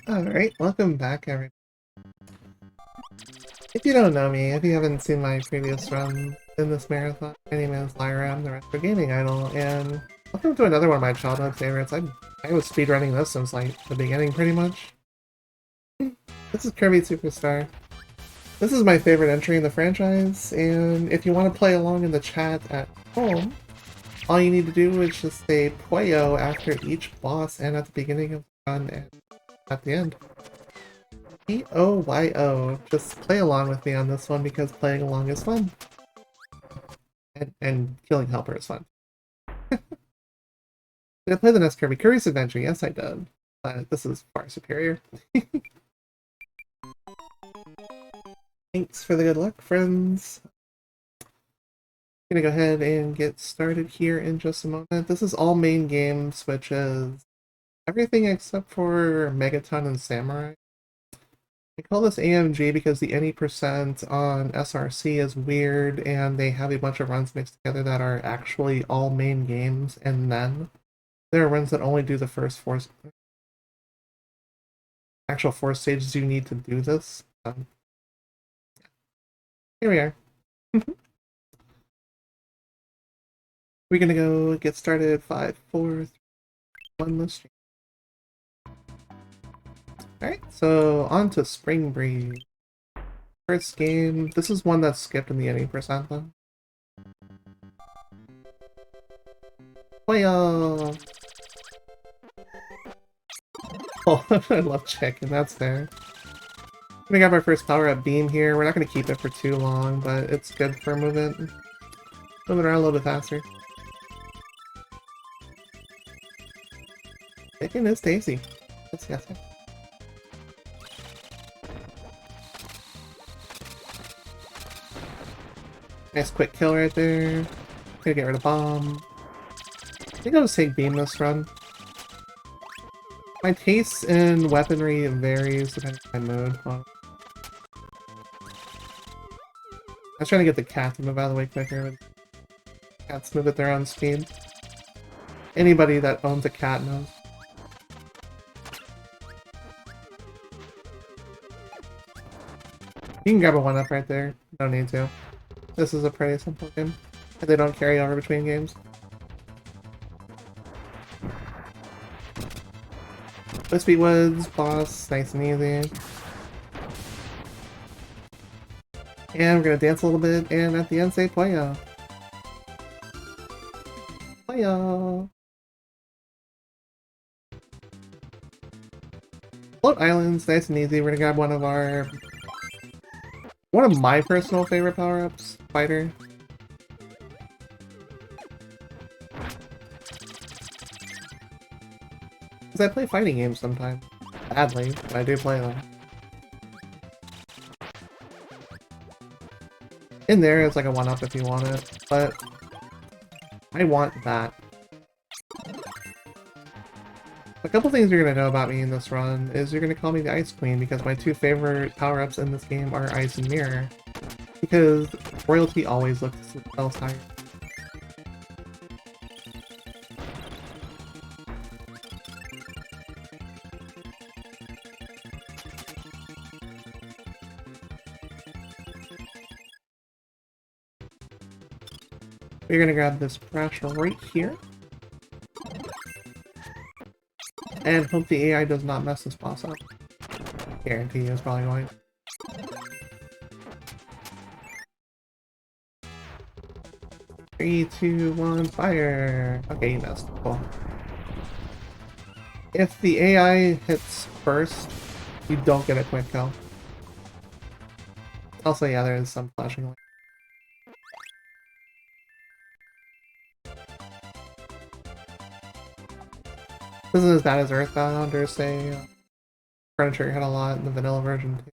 Alright, welcome back everyone. If you don't know me, if you haven't seen my previous run in this marathon, my name is Lyra, I'm the retro gaming idol, and welcome to another one of my childhood favorites. I was speedrunning this since like the beginning pretty much. This is Kirby Superstar. This is my favorite entry in the franchise, and if you want to play along in the chat at home, all you need to do is just say Puyo after each boss and at the beginning of the run and at the end. P-O-Y-O. Just play along with me on this one because playing along is fun. And killing Helper is fun. Did I play the next Kirby? Kirby's Adventure? Yes, I did. But this is far superior. Thanks for the good luck, friends. I'm gonna go ahead and get started here in just a moment. This is all main games, which is everything except for Megaton and Samurai. I call this AMG because the any percent on SRC is weird, and they have a bunch of runs mixed together that are actually all main games, and then there are runs that only do the first actual four stages you need to do this. Here we are. We're gonna go get started. 5, 4, 3, 1, let's stream. Alright, so on to Spring Breeze. First game. This is one that's skipped in the any percent though. Oh, I love chicken, that's fair. I'm gonna grab our first power-up beam here. We're not gonna keep it for too long, but it's good for movement. Moving around a little bit faster. Chicken is tasty. Yes. Nice quick kill right there. Gonna get rid of bomb. I think I'll just take beam this run. My taste in weaponry varies depending on my mood. I was trying to get the cat to move out of the way quicker, but cats move at their own speed. Anybody that owns a cat knows. You can grab a 1-up right there. No need to. This is a pretty simple game. They don't carry over between games. Wispy Woods, boss, nice and easy. And we're gonna dance a little bit, and at the end say Puyo. Puyo! Float Islands, nice and easy. We're gonna grab one of my personal favorite power-ups, Fighter. Because I play fighting games sometimes. Badly, but I do play them. In there, it's like a 1-up if you want it, but I want that. A couple things you're going to know about me in this run is you're going to call me the Ice Queen because my two favorite power-ups in this game are Ice and Mirror. Because royalty always looks themselves higher. We're going to grab this brush right here. And hope the AI does not mess this boss up. Guarantee you it's probably going. Three, two, one, fire! Okay, you missed. Cool. If the AI hits first, you don't get a quick kill. Also, yeah, there is some flashing light. This isn't as bad as Earthbound or say Furniture had a lot in the vanilla version too.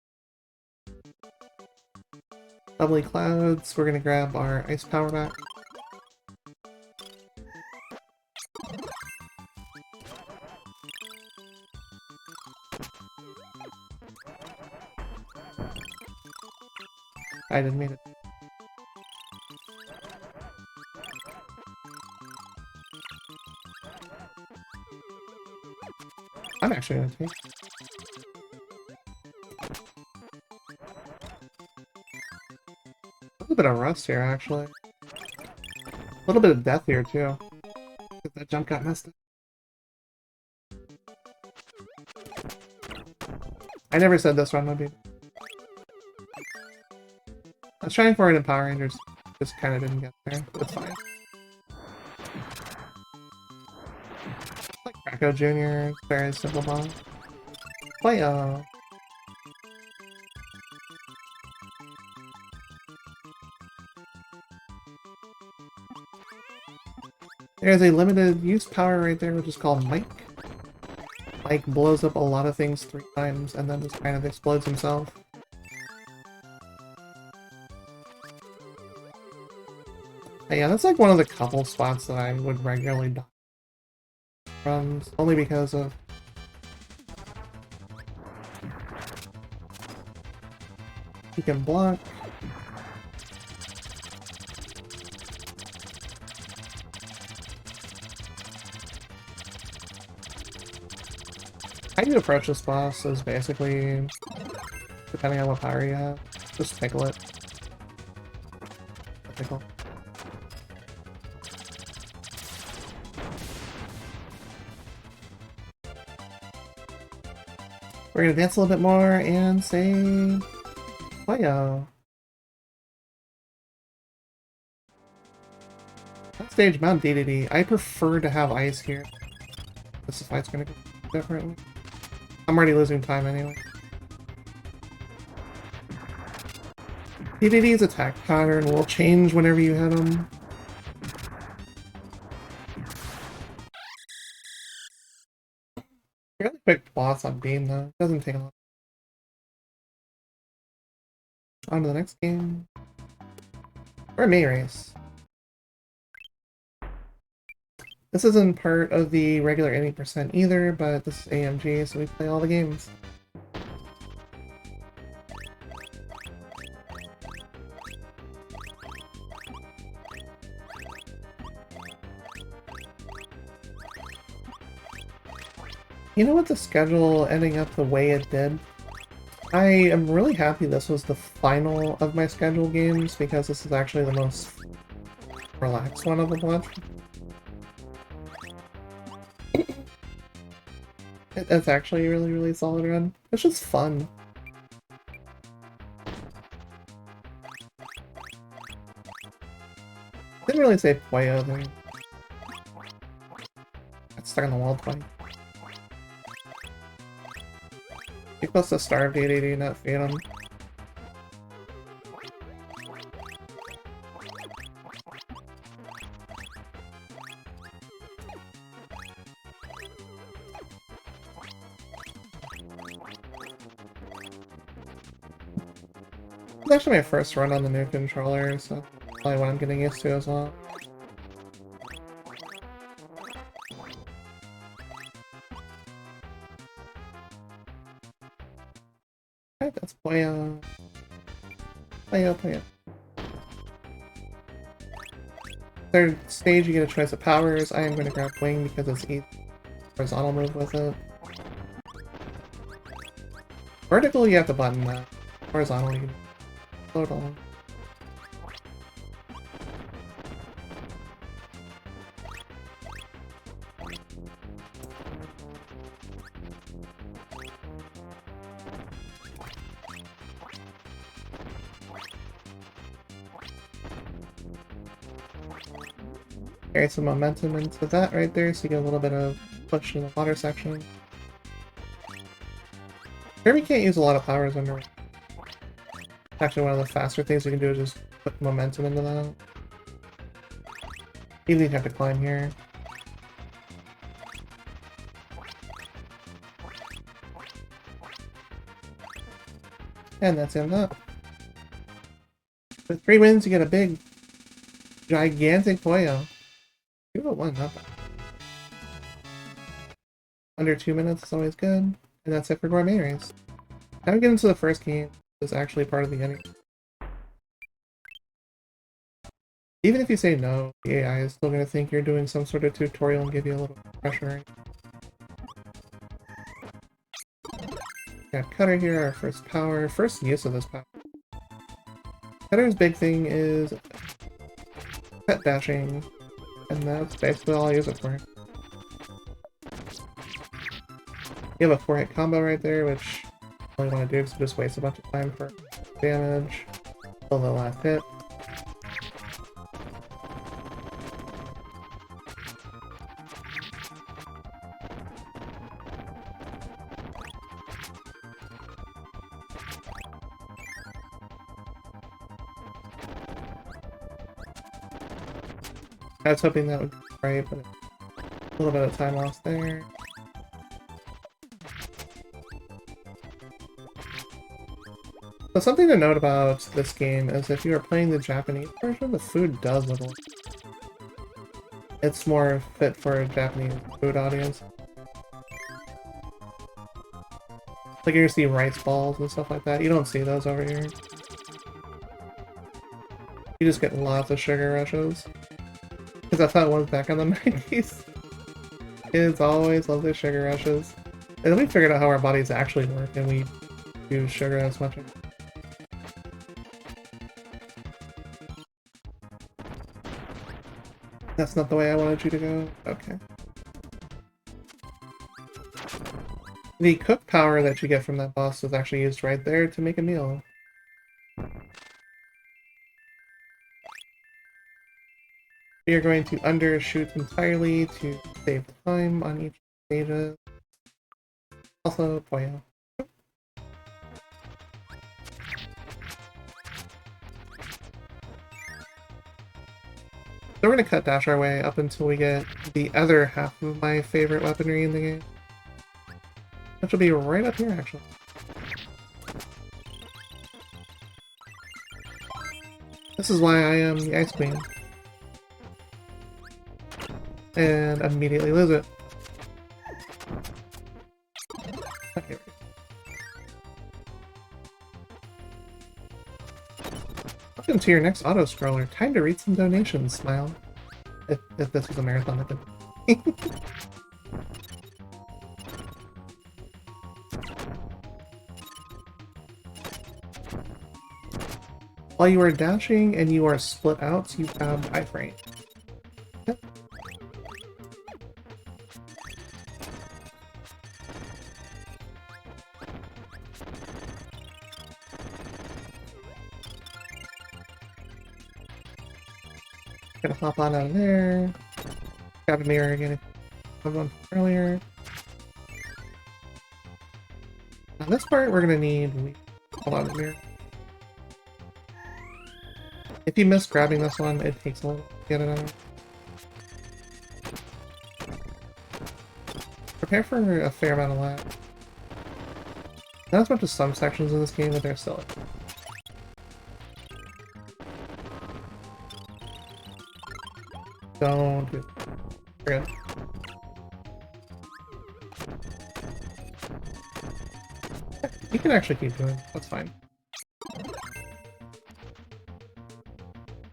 Bubbly Clouds, we're gonna grab our ice power back. I didn't mean it. I'm actually gonna take little bit of rust here, actually. A little bit of death here, too. That jump got messed up. I never said this run would be. I was trying for it in Power Rangers, just kind of didn't get there, but it's fine. Like Krakow Jr., very simple boss. Play-o! There's a limited use power right there, which is called Mike. Mike blows up a lot of things 3 times and then just kind of explodes himself. But yeah, that's like one of the couple spots that I would regularly die from, only because of he can block. How you approach this boss is basically, depending on what power you have, just tickle it. Tickle. We're gonna dance a little bit more and say, play-o. Stage Mount DDD. I prefer to have ice here. This fight's gonna go differently. I'm already losing time anyway. DDD's attack pattern will change whenever you hit him. Really quick boss on Beam though. Doesn't take a lot. On to the next game. Or May Race. This isn't part of the regular 80% either, but this is AMG, so we play all the games. You know what, the schedule ending up the way it did? I am really happy this was the final of my scheduled games, because this is actually the most relaxed one of the bunch. It's actually a really, really solid run. It's just fun. Didn't really say play-o there. Got stuck on the wall twice. You're supposed to starve DDD, not feed him. It's actually my first run on the new controller, so probably what I'm getting used to as well. Alright, that's play-o. Play-o, play-o. Third stage, you get a choice of powers. I am going to grab Wing because it's easy. Horizontal move with it. Vertical, you have to button that. Horizontal, you can float along. Carry some momentum into that right there, so you get a little bit of push in the water section. Kirby can't use a lot of powers under. Actually, one of the faster things you can do is just put momentum into that. Even if you have to climb here. And that's him up. With 3 wins, you get a big, gigantic play-o. 2-1, not bad. Under 2 minutes is always good. And that's it for Gourmet Race. Now we get into the first game. It's actually part of the ending. Even if you say no, the AI is still going to think you're doing some sort of tutorial and give you a little pressure. Got Cutter here, our first power. First use of this power. Header's big thing is pet dashing, and that's basically all I use it for. You have a 4-hit combo right there, which all you want to do is just waste a bunch of time for damage till the last hit. I was hoping that would be right, but a little bit of time lost there. So something to note about this game is if you are playing the Japanese version, the food does look like it's more fit for a Japanese food audience. Like you see rice balls and stuff like that. You don't see those over here. You just get lots of sugar rushes. Because that's how it was back in the 90s. Kids always love their sugar rushes. And then we figured out how our bodies actually work and we use sugar as much. That's not the way I wanted you to go? Okay. The cook power that you get from that boss is actually used right there to make a meal. We are going to undershoot entirely to save time on each stage. Also, Poyo. So we're gonna cut dash our way up until we get the other half of my favorite weaponry in the game. Which will be right up here, actually. This is why I am the Ice Queen. And immediately lose it. Okay. Welcome to your next auto-scroller. Time to read some donations, smile. If this was a marathon, I could. While you are dashing and you are split out, you have iframe. Yep. Gonna hop on out of there. Grab a mirror again. I one from earlier. On this part, we're gonna need. Hold on, the mirror. If you miss grabbing this one, it takes a little to get it out. Prepare for a fair amount of lag. Not as much as some sections of this game, but they're still. Don't do it. We're good. You can actually keep doing it. That's fine.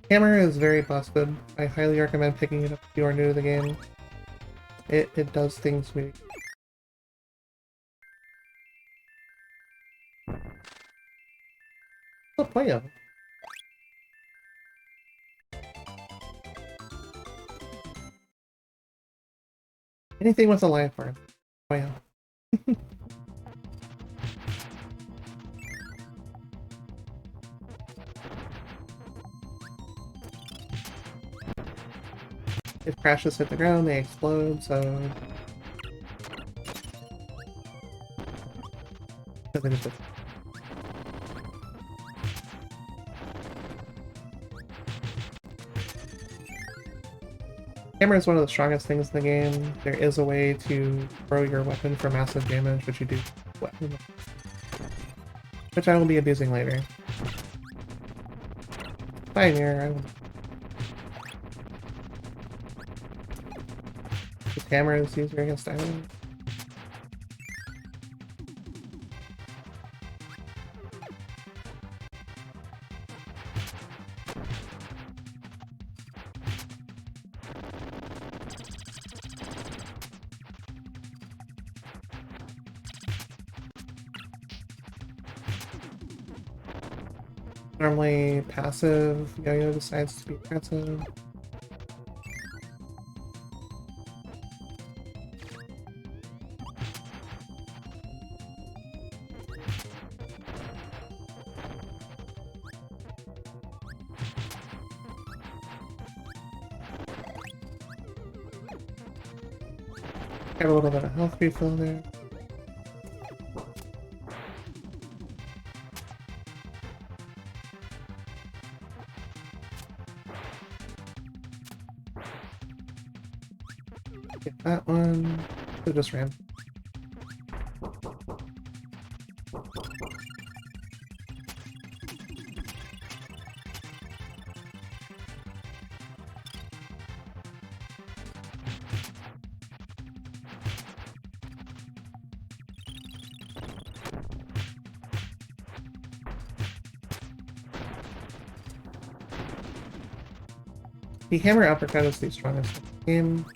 Hammer is very busted. I highly recommend picking it up if you are new to the game. It does things really. Oh, Poyo. Anything with a life bar. Poyo. If crashes hit the ground, they explode, so... Hammer is one of the strongest things in the game. There is a way to throw your weapon for massive damage, which you do weapon, which I will be abusing later. Pioneer, this hammer is easier against diamond. Normally passive, Yo-Yo decides to be aggressive. Got a little bit of health refill there. Get that one. It just ran. The hammer uppercut is the strongest in the game,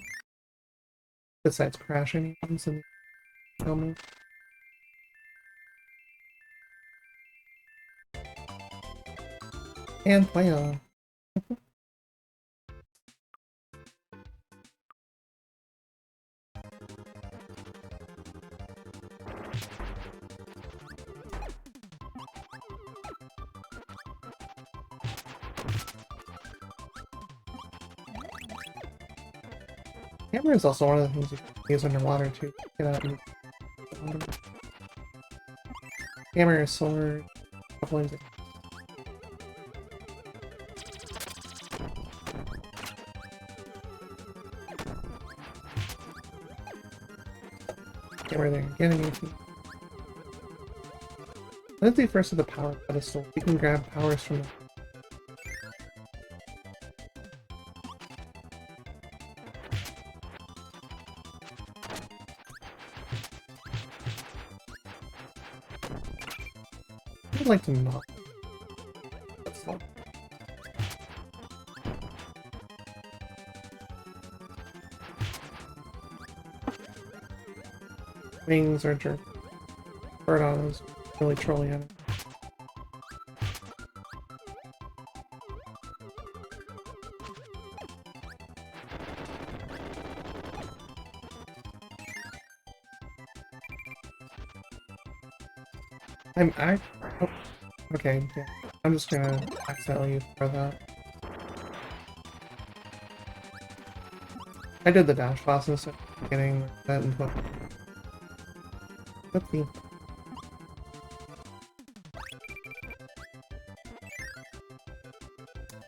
besides crashing ones in the helmet. And play on. Hammer is also one of the things you can use underwater to get out and water. Hammer, sword, couple of Hammer there, getting anything. Let's do first with the power pedestal. You can grab powers from the I'd like to not. That's not. Wings are jerk. Bird on is really trolling at it. Oh, okay, yeah. I'm just gonna accidentally throw that. I did the dash fast instead of getting that input. Oopsie.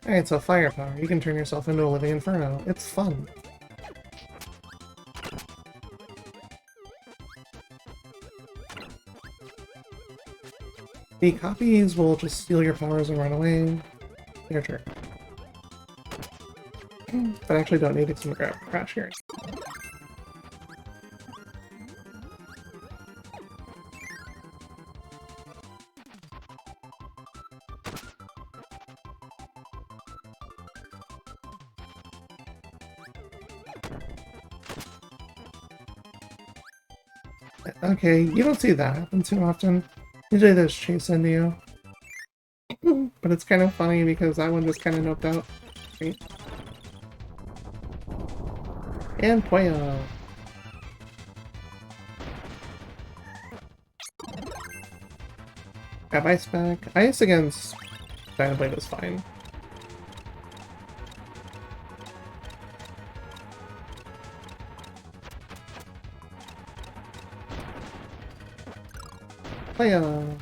Alright, so firepower. You can turn yourself into a living inferno. It's fun. The copies will just steal your powers and run away. Your turn. But I actually don't need to grab crash here. Okay, you don't see that happen too often. Usually there's chase into you. But it's kind of funny because that one just kind of noped out. Right? And Puyo. Grab ice back. Ice against Dynablade is fine. Puyo.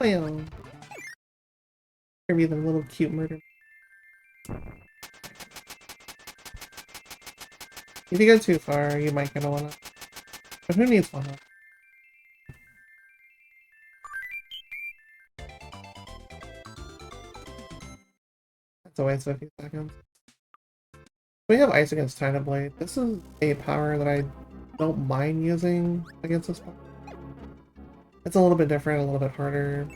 Puyo. Kirby, the little cute murder. If you go too far, you might get a one-up. But who needs one-up? That's a waste of a few seconds. We have Ice against Dynablade. This is a power that I don't mind using against this power. It's a little bit different, a little bit harder.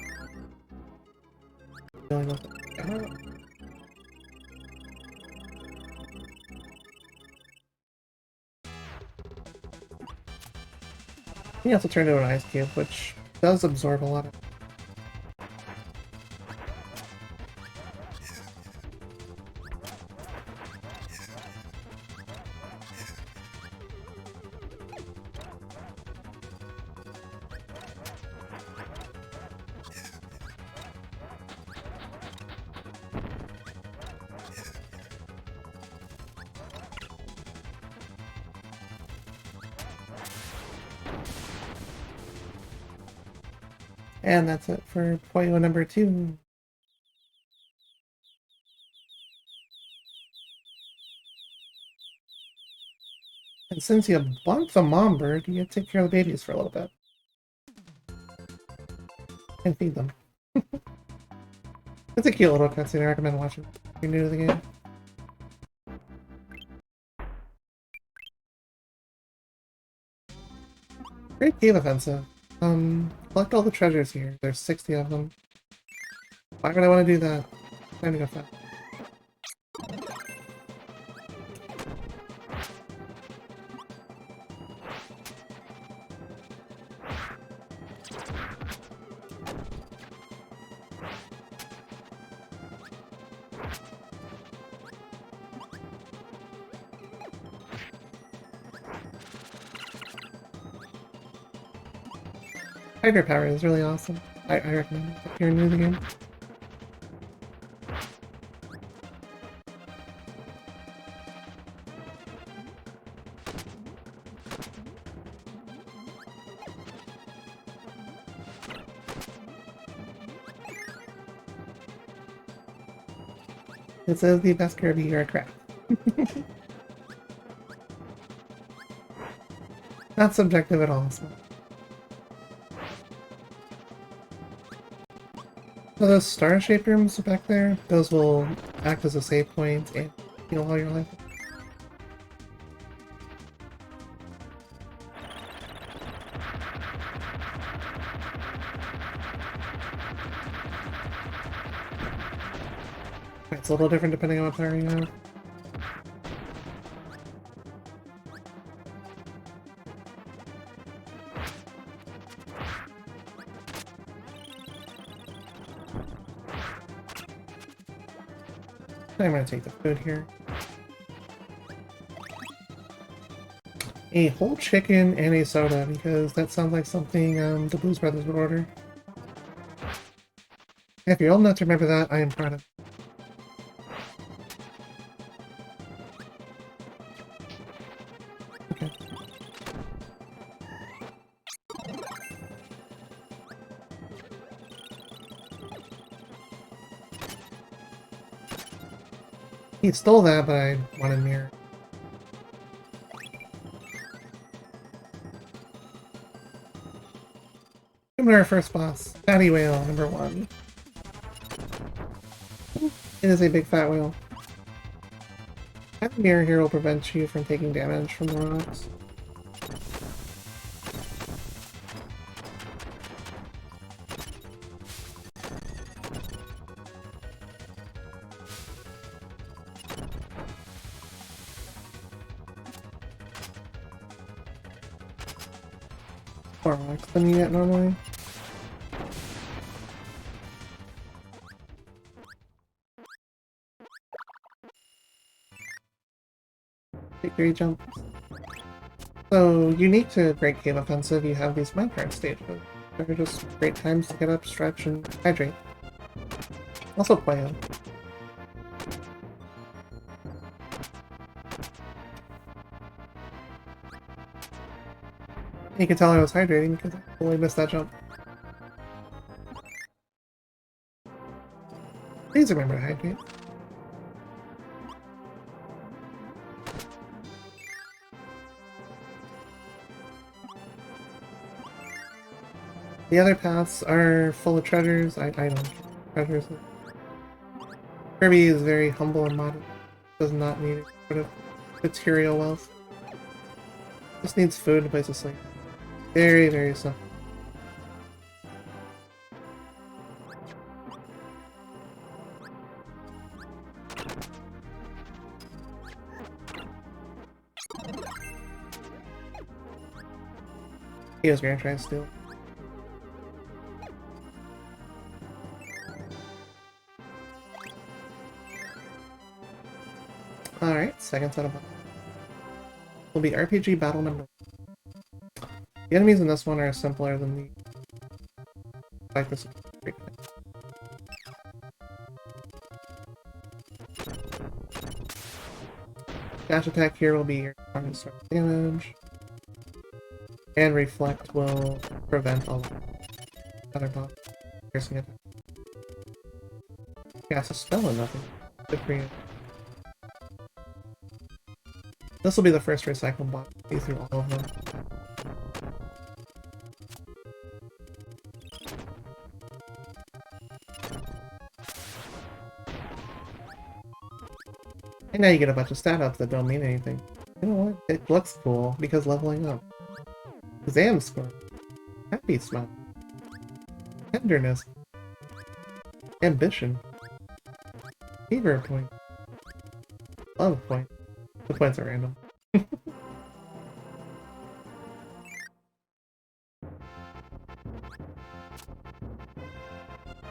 dealing with the camera. You have to turn into an ice cube, which does absorb a lot of. And that's it for Poyo number 2. And since you bumped the mom bird, you get to take care of the babies for a little bit. And feed them. It's a cute little cutscene, I recommend watching if you're new to the game. Great cave offensive. Collect all the treasures here. There's 60 of them. Why would I want to do that? Time to go fast. Hydropower is really awesome. I recommend it if you're new to the game. This is the best Kirby aircraft. Not subjective at all. So those star-shaped rooms back there, those will act as a save point and heal all your life. It's a little different depending on what power you have. I'm gonna take the food here. A whole chicken and a soda, because that sounds like something the Blues Brothers would order. If you're old enough to remember that, I am proud of you. Okay. He stole that, but I wanted mirror. Coming to our first boss, Fatty Whale, number 1. It is a big fat whale. Having mirror here will prevent you from taking damage from the rocks. More rocks than you get normally. Victory jumps. So, unique to Great Cave Offensive, you have these minecart stages. They're just great times to get up, stretch, and hydrate. Also play them. You can tell I was hydrating because I totally missed that jump. Please remember to hydrate. The other paths are full of treasures. I don't treasures. Kirby is very humble and modest. Does not need sort of material wealth. Just needs food and a place to sleep. Very, very simple. He was gonna try to steal. Alright, second set of buttons. Will be RPG battle number 1. The enemies in this one are simpler than the... like this. Dash attack here will be your strongest source of damage. And reflect will prevent all other bombs. Piercing attack. Cast a spell and nothing. Good for you. This will be the first recycle box. See through all of them. And now you get a bunch of stat ups that don't mean anything. You know what? It looks cool because leveling up. Exam score. Happy smile. Tenderness. Ambition. Fever point. Love point. The points are random.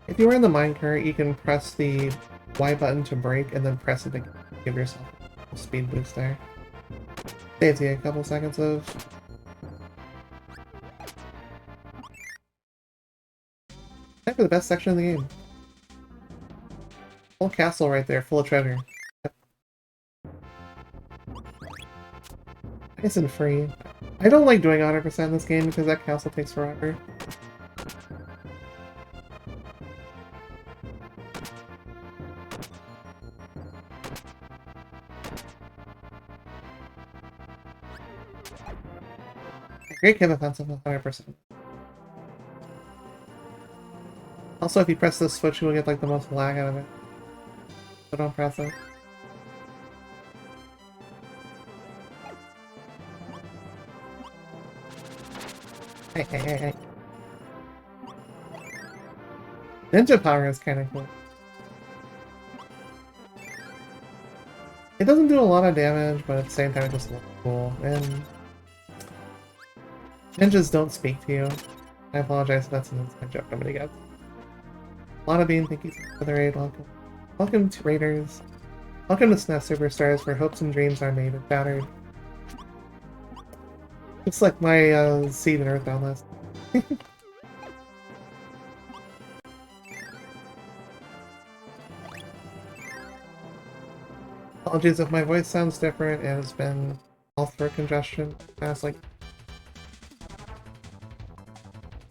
If you are in the minecart, you can press the Y button to brake and then press it to give yourself a speed boost there. Saves you a couple seconds of... Time for the best section of the game. Whole castle right there, full of treasure. Nice and free. I don't like doing 100% in this game because that castle takes forever. Great cave offensive with 100%. Also, if you press this switch, you will get like the most lag out of it. So don't press it. Hey. Ninja power is kind of cool. It doesn't do a lot of damage, but at the same time it just looks cool. And ninjas don't speak to you. I apologize if that's an inside joke nobody gets. A lot of bean, thank you for the raid. Welcome. Welcome to Raiders. Welcome to SNES Super Stars, where hopes and dreams are made and battered. It's like my Seed and Earthbound list. Apologies if my voice sounds different. It has been all throat congestion past like...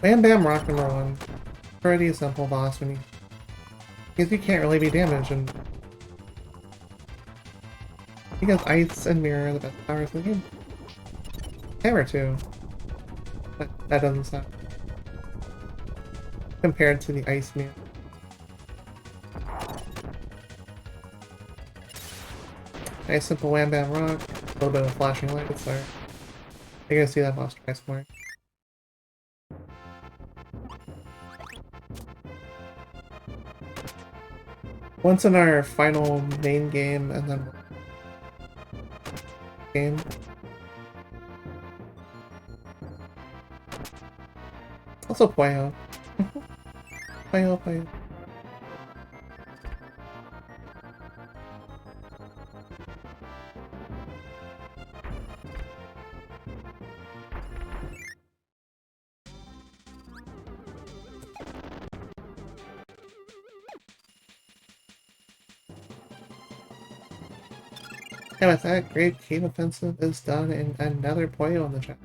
Bam Bam Rock number 1. Pretty simple boss when you... because you can't really be damaged and... because Ice and Mirror are the best powers in the game. Hammer too. But that doesn't stop. Compared to the Ice Mirror. Nice simple Wham Bam Rock. A little bit of flashing lights there. You're gonna see that boss twice more. Once in our final main game, and then game. Also Puyo. Puyo. And with that, great cave offensive is done, and another Puyo on the chat.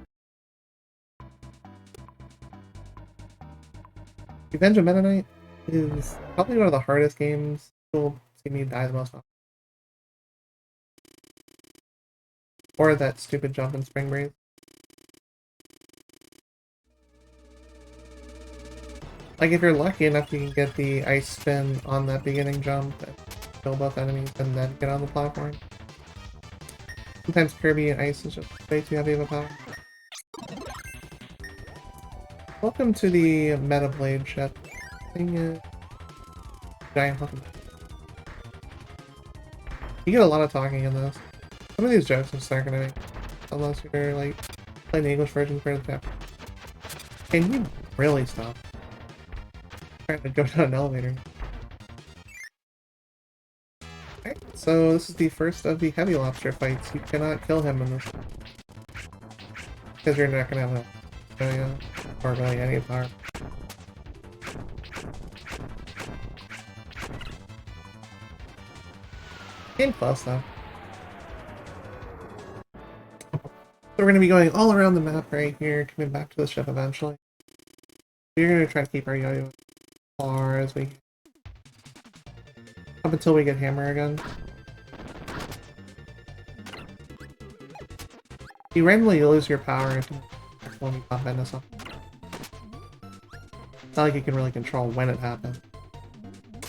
Revenge of Meta Knight is probably one of the hardest games. You'll see me die the most often. Or that stupid jump in Spring Breeze. Like, if you're lucky enough, you can get the ice spin on that beginning jump and kill both enemies and then get on the platform. Sometimes Kirby and Ice is just way too heavy of a power. Welcome to the Meta Blade ship. Giant fucking... You get a lot of talking in this. Some of these jokes are just not gonna make, unless you're like playing the English version for the chapter. Can you really stop? I'm trying to go down an elevator. Okay, so this is the first of the heavy lobster fights. You cannot kill him in this. Because you're not gonna have a or really any power. Game close though. So we're gonna be going all around the map right here, coming back to the ship eventually. We're gonna try to keep our yo-yo as far as we can. Up until we get hammer again. You randomly lose your power when you pop into something. It's not like you can really control when it happens.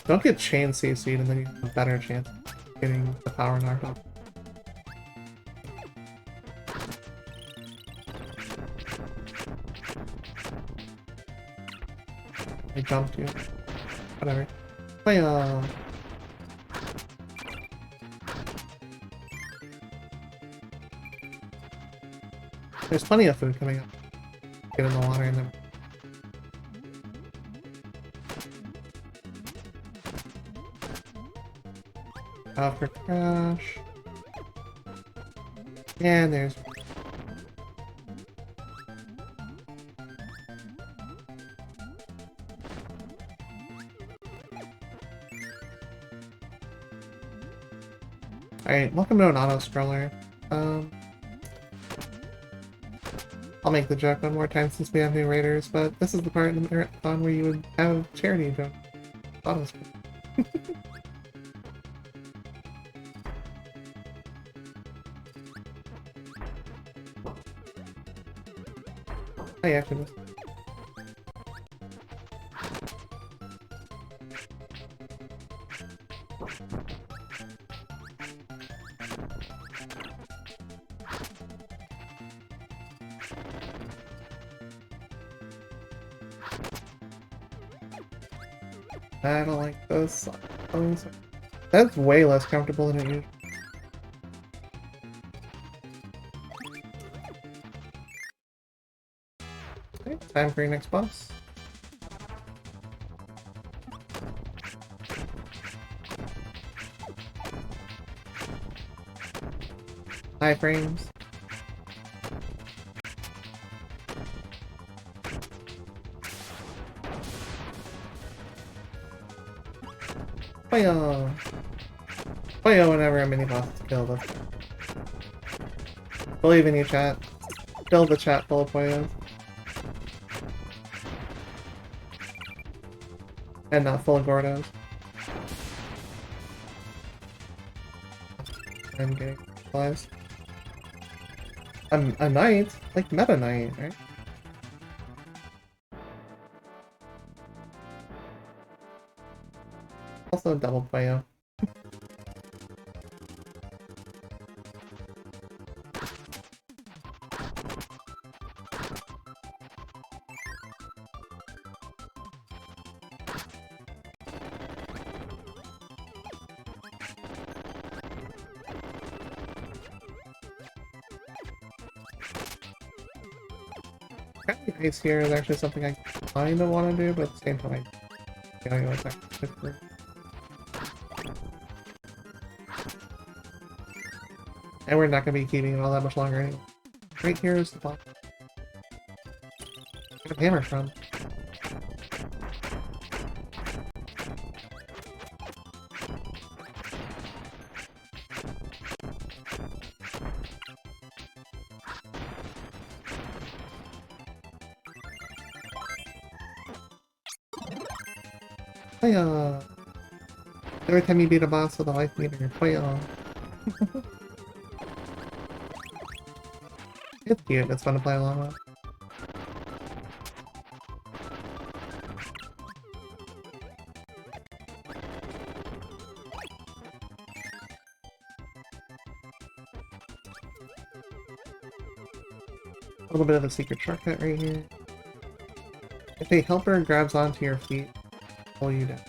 Don't get chain CC'd and then you have a better chance of getting the power knocked off. I jumped you. Whatever. Play There's plenty of food coming up. Get in the water and then... Out for crash. And there's... Alright, welcome to an auto-scroller. I'll make the joke one more time since we have new raiders, but this is the part in the marathon where you would have charity joke. Auto-scroller. I actually missed. I don't like this. That's way less comfortable than it usually. Okay, time for your next boss. High frames. Poyo! Poyo whenever a mini boss is killed. Believe in you, chat. Fill the chat full of Poyos. And not full of Gordos. I'm getting realized. A knight? Like Meta Knight, right? Also double Poyo. Ice here is actually something I kinda wanna do, but at the same time I gotta go back to the... And we're not gonna be keeping it all that much longer anyway. Right here is the boss. Where's the hammer from? Hiya! Every time you beat a boss with a life meter, hiya! It's cute, it's fun to play along with. A little bit of a secret shortcut right here. If a helper grabs onto your feet, pull you down.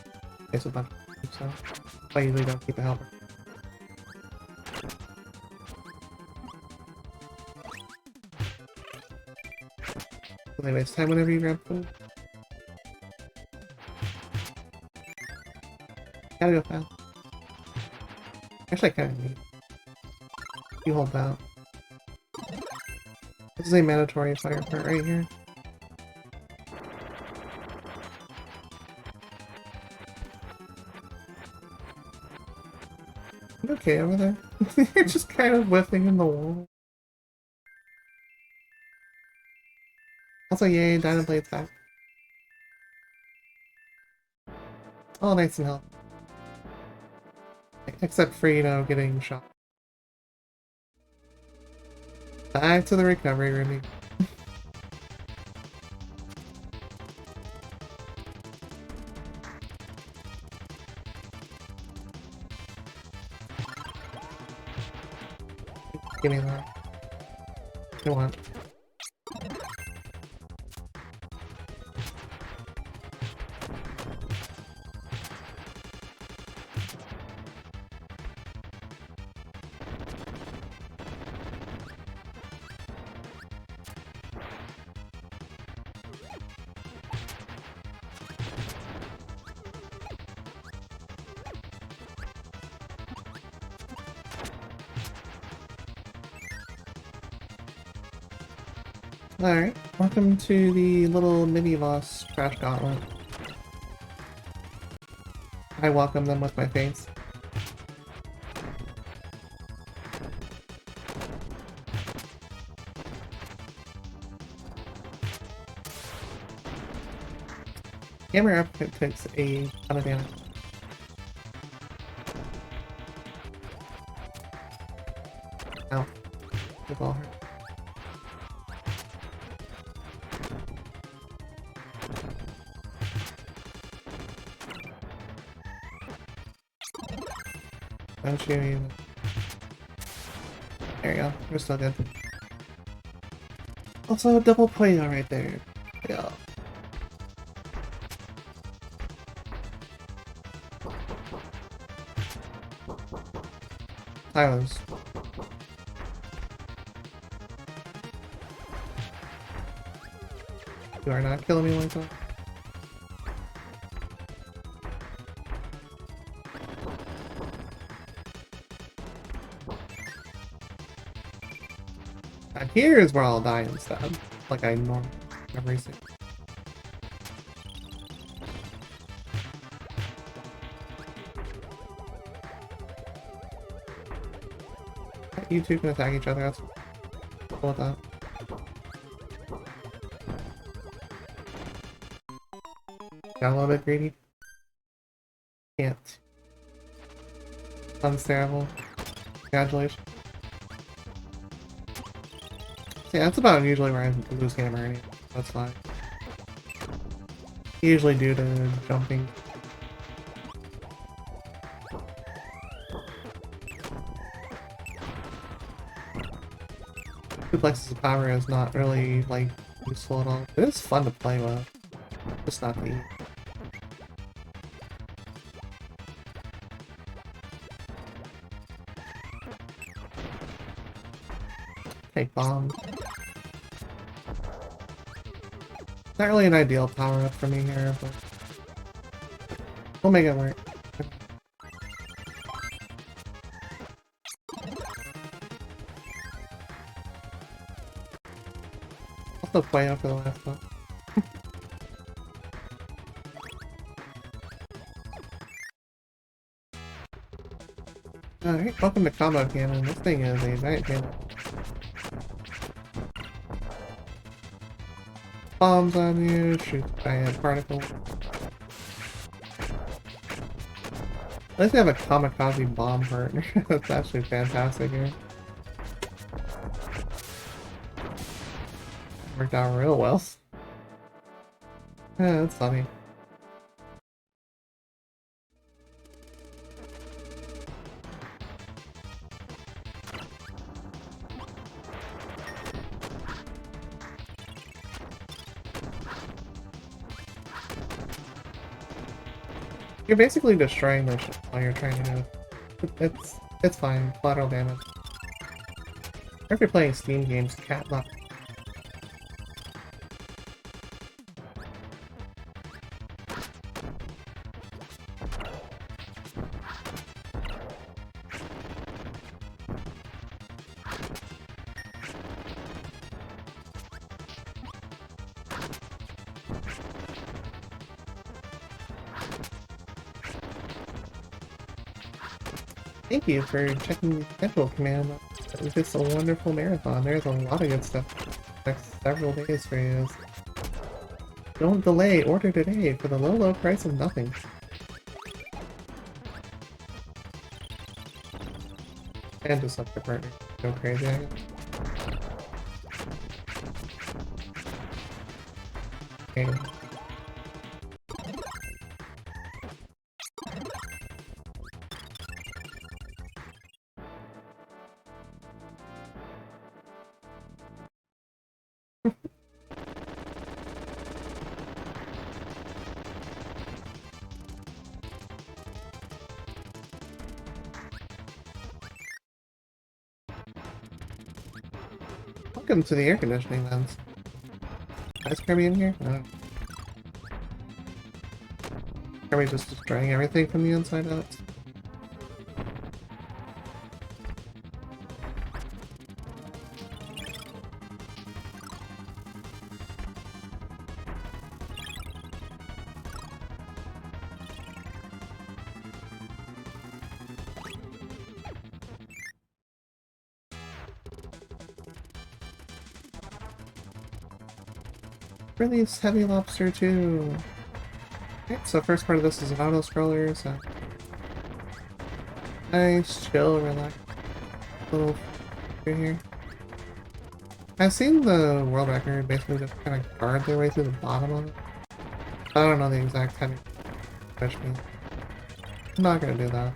It's a bunch of stuff. I usually don't keep a helper. Really waste time whenever you grab food. Gotta go fast. Actually, I kinda need. You hold that. This is a mandatory fire part right here. You okay over there? You're just kind of whiffing in the wall. Also, yay, Dynablade's back. All nice and healthy. Except for, you know, getting shot. Back to the recovery room. Give me that. Come on. Alright, welcome to the little mini-boss trash gauntlet. I welcome them with my face. Hammer up takes a ton of damage. Ow. The ball hurt. Don't you even... There you go, we're still good. Also, double play right there. Yeah. Silence. You are not killing me like that. And here is where I'll die instead, like I normally every single. You two can attack each other, that's cool with that. Got a little bit greedy. Can't. Sounds terrible. Congratulations. Yeah, that's about usually where I lose hammer anyway. That's fine. Usually due to jumping. Duplex's power is not really, like, useful at all. It is fun to play with. Just not the... Take bomb. Not really an ideal power-up for me here, but... we'll make it work. Also play out for the last one. Alright, welcome to Combo Cannon. This thing is a giant cannon. Bombs on you, shoot giant particles. At least they have a kamikaze bomb partner. That's actually fantastic here. Worked out real well. Yeah, that's funny. You're basically destroying the ship while you're trying to do it. It's fine. Collateral damage. Or if you're playing Steam games, cat luck. Thank you for checking the schedule command. It's just a wonderful marathon. There's a lot of good stuff next several days for you. Don't delay, order today for the low price of nothing. And just let the partner go crazy, I guess. Okay. Welcome to the air conditioning vents. Is Kirby in here? No. Kirby just destroying everything from the inside out. Release Heavy Lobster 2! Okay, so first part of this is an auto-scroller, so... Nice, chill, relax. Little through here. I've seen the world record basically just kind of guard their way through the bottom of it. I don't know the exact timing. Push me. I'm not gonna do that.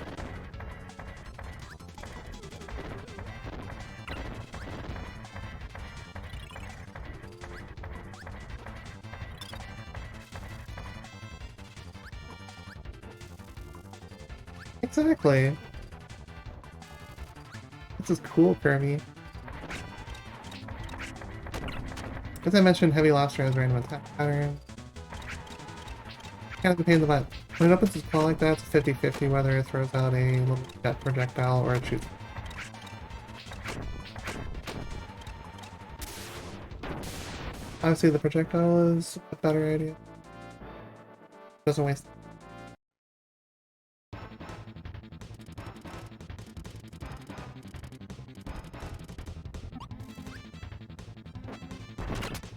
Exactly. This is cool, Kirby. As I mentioned, Heavy Lobster has random attack pattern. Kind of a pain in the butt. When it opens its claw like that, it's 50-50 whether it throws out a little jet projectile or it shoots. Obviously, the projectile is a better idea. Doesn't waste.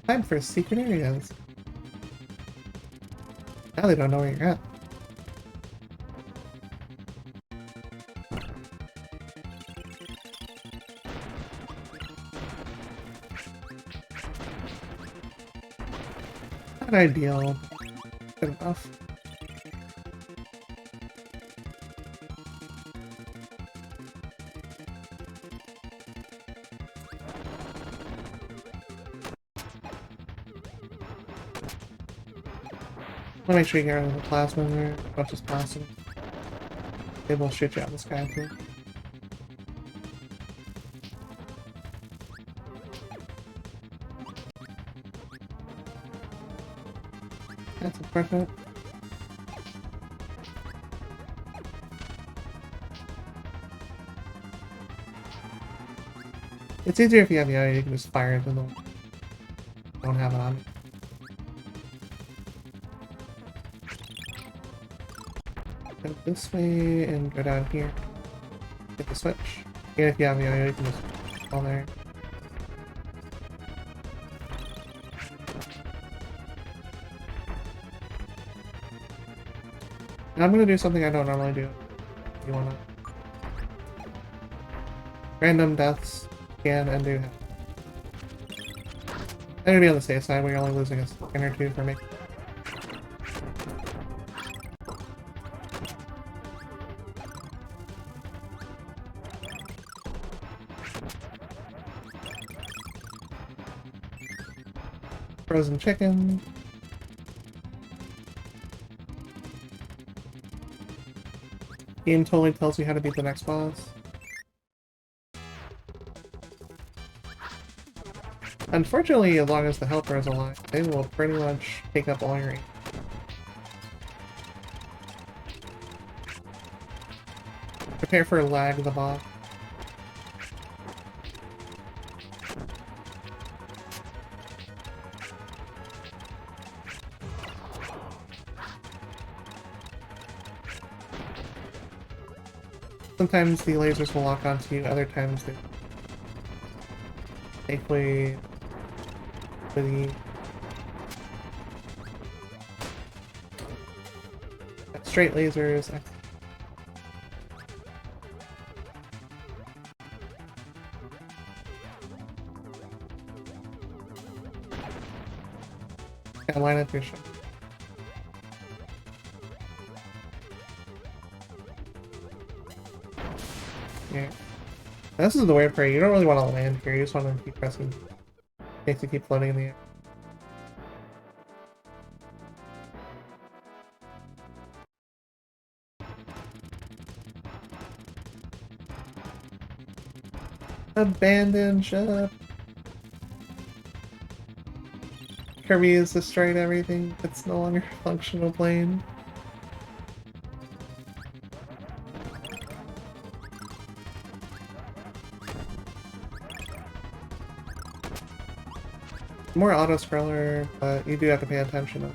Time for secret areas. Now they don't know where you're at. Not ideal. Good enough. I want to make sure you get rid of the plasma in there as much as possible. They will shoot you out of the sky too. That's unfortunate. It's easier if you have Yo-Yo, you can just fire into them. Don't have it on you. Go this way and go down here. Get the switch. And if you have Yo-Yo, you can just fall there. And I'm gonna do something I don't normally do. You wanna... Random deaths can and do happen. I'm gonna be on the safe side where you're only losing a second or two for me. Frozen chicken. Game totally tells you how to beat the next boss. Unfortunately, as long as the helper is alive, they will pretty much take up all your aim. Prepare for lag the boss. Sometimes the lasers will lock onto you, other times they safely with you. Straight lasers. Yeah, line up your shot. Yeah. This is the weird part. You don't really want to land here. You just want to keep pressing. Makes you keep floating in the air. Abandoned ship. Kirby has destroyed everything. It's no longer a functional plane. More auto-scroller, but you do have to pay attention.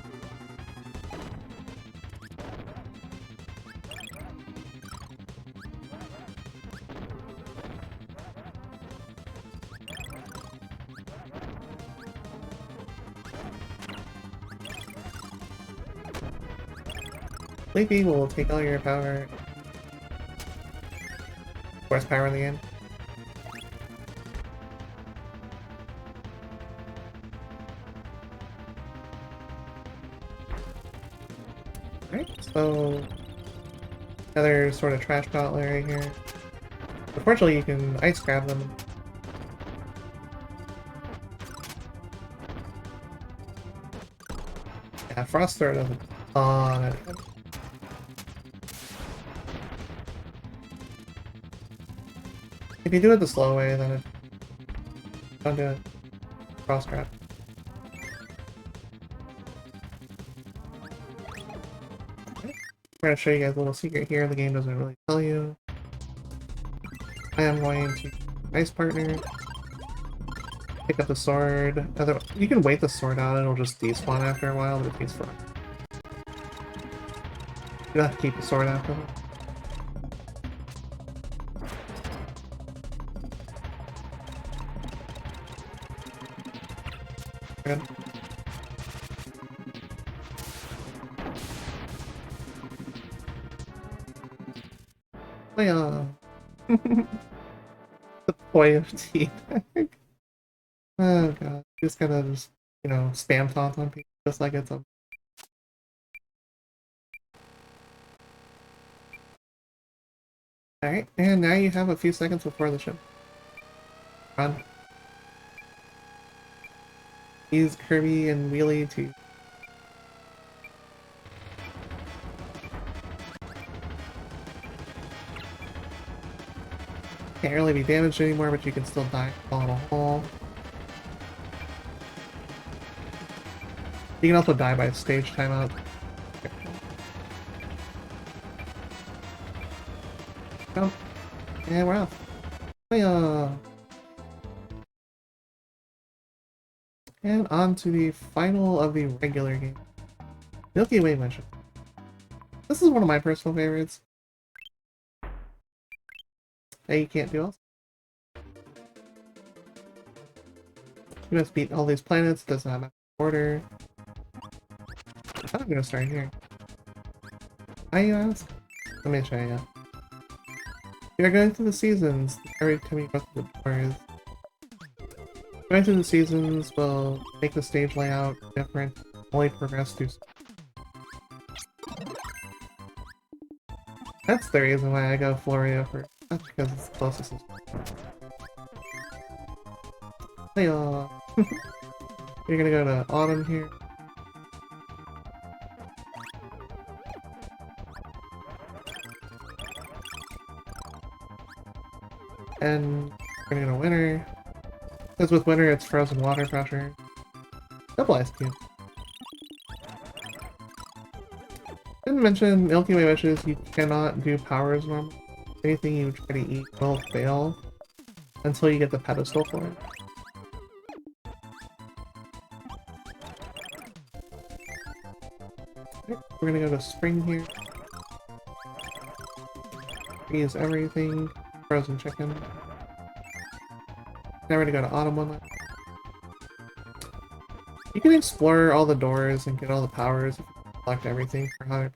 Sleepy will take all your power. Worst power in the game. Alright, so another sort of trash bottle area here. Unfortunately, you can ice grab them. Yeah, Frost Throw does a ton of damage. If you do it the slow way, then don't do it. Frost Grab. I'm going to show you guys a little secret here. The game doesn't really tell you. I am going to Ice Partner. Pick up the sword. You can wait the sword out, it'll just despawn after a while, but it takes forever. You have to keep the sword after that. Good. The point of teabag. Oh god. Just gotta just, you know, spam taunt on people just like it's a... Alright, and now you have a few seconds before the ship. Run. Use Kirby and Wheelie to... Can't really be damaged anymore, but you can still die. Fall in a hole. You can also die by stage timeout. Jump. And we're off. Hiya! And on to the final of the regular game. Milky Way Mission. This is one of my personal favorites. That you can't do else. You must beat all these planets, doesn't have an order. I'm gonna start here. Why you ask? Let me show you. We are going through the seasons. Every time you go through the doors. Going through the seasons will make the stage layout different. Only progress through. That's the reason why I go Florio first. That's because it's the closest. Hey, You're gonna go to Autumn here. And we're gonna go to Winter. Because with Winter it's frozen water pressure. Double ice cube. Didn't mention Milky Way wishes, you cannot do powers normally. Anything you try to eat will fail until you get the pedestal for it. Okay, we're gonna go to Spring here. Freeze everything. Frozen chicken. Now we're gonna go to Autumn one. You can explore all the doors and get all the powers if you collect everything for 100.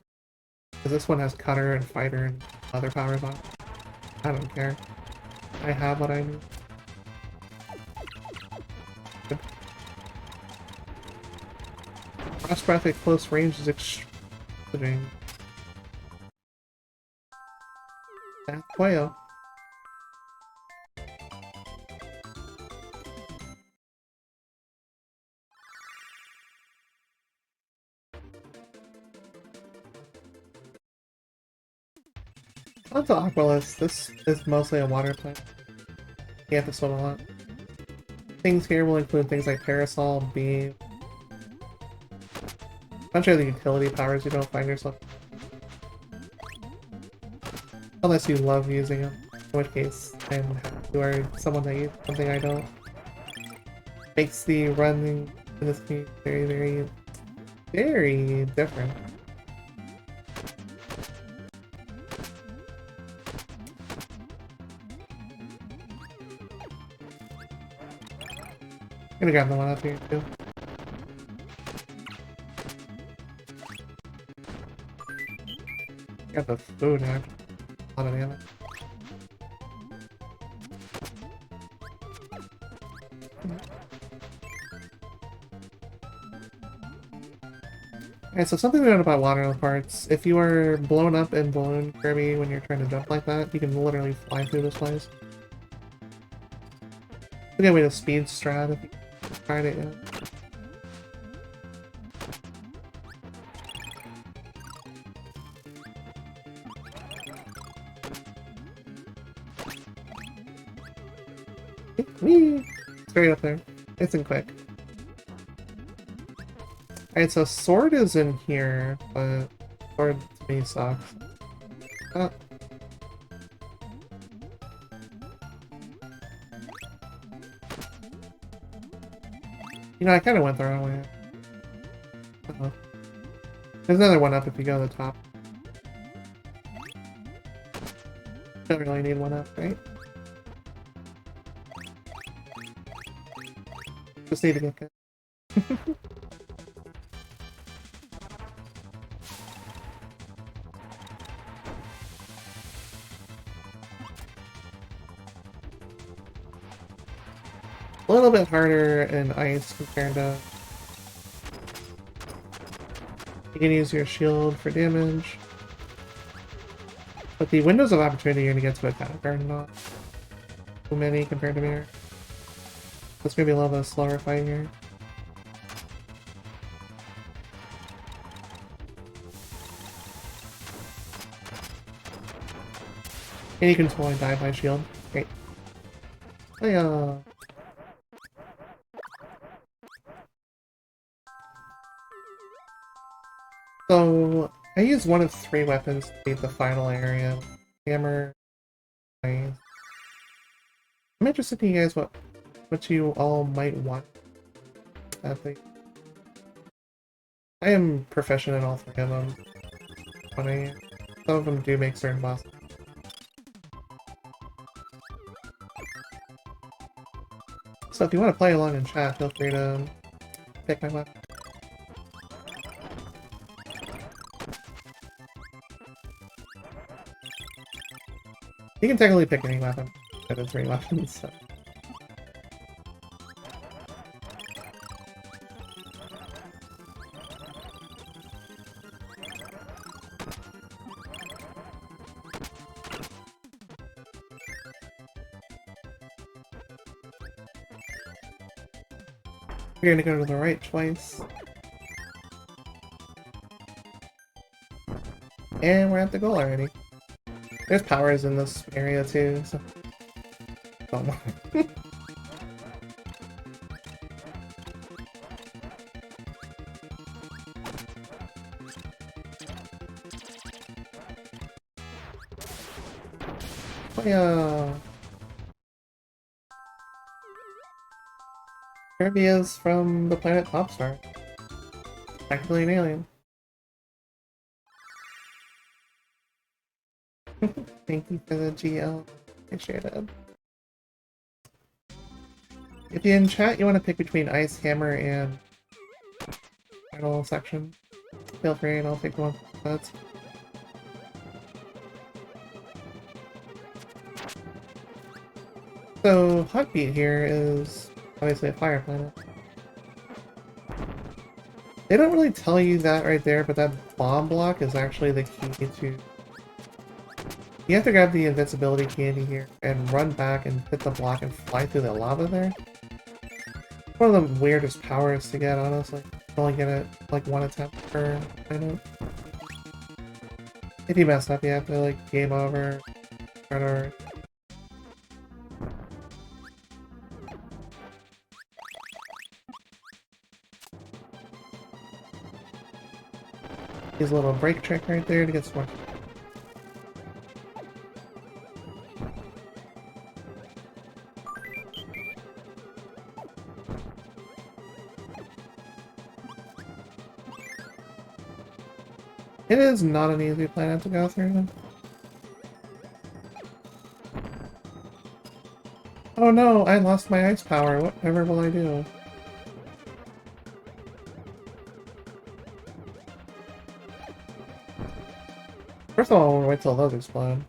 Because this one has Cutter and Fighter and other powers on it. I don't care. I have what I need. Good. Frost Breath at close range is extreme. That's Quail. Onto Aqualus. This is mostly a water plant. You have to swim a lot. Things here will include things like Parasol, Beam, a bunch of the utility powers you don't find yourself. Unless you love using them, in which case you are someone that uses something I don't. Makes the running in this game very, very, very different. I'm gonna grab the one up here too. Got the food now. A lot of damage. Alright, so something to note about water parts. If you are blown up in Balloon Kirby when you're trying to jump like that, you can literally fly through this place. A good way to speed strat if you tried it yet. Whee! Straight up there. It's in quick. Alright, so Sword is in here, but Sword to me sucks. Oh. You know, I kind of went the wrong way. Uh-oh. There's another one up if you go to the top. Don't really need one up, right? Just need to get good. A little bit harder in ice compared to... You can use your shield for damage. But the windows of opportunity you're gonna get to attack are not too many compared to Mirror. It's gonna be a little bit slower fight here. And you can totally die by shield. Great. Hiya! So, I use one of 3 weapons to beat the final area. Hammer, knife. I'm interested in you guys what you all might want. I think. I am proficient in all 3 of them. Some of them do make certain bosses. So if you want to play along in chat, feel free to pick my weapon. You can technically pick any weapon out of 3 weapons, so. We're gonna go to the right twice. And we're at the goal already. There's powers in this area too, so... Don't worry. Oh yeah. Kirby is from the planet Topstar. Technically an alien. Thank you for the GL. Appreciate it. If you in chat you want to pick between Ice, Hammer, and Final section, feel free and I'll take one. That's so Heartbeat here is obviously a fire planet. They don't really tell you that right there, but that bomb block is actually the key to... You have to grab the invincibility candy here and run back and hit the block and fly through the lava there. One of the weirdest powers to get, honestly. You only get it like one attempt per minute. If you mess up, you have to like game over, start over. Use a little break trick right there to get some more. It is not an easy planet to go through. Oh no, I lost my ice power. Whatever will I do? First of all, I want to wait till those explode.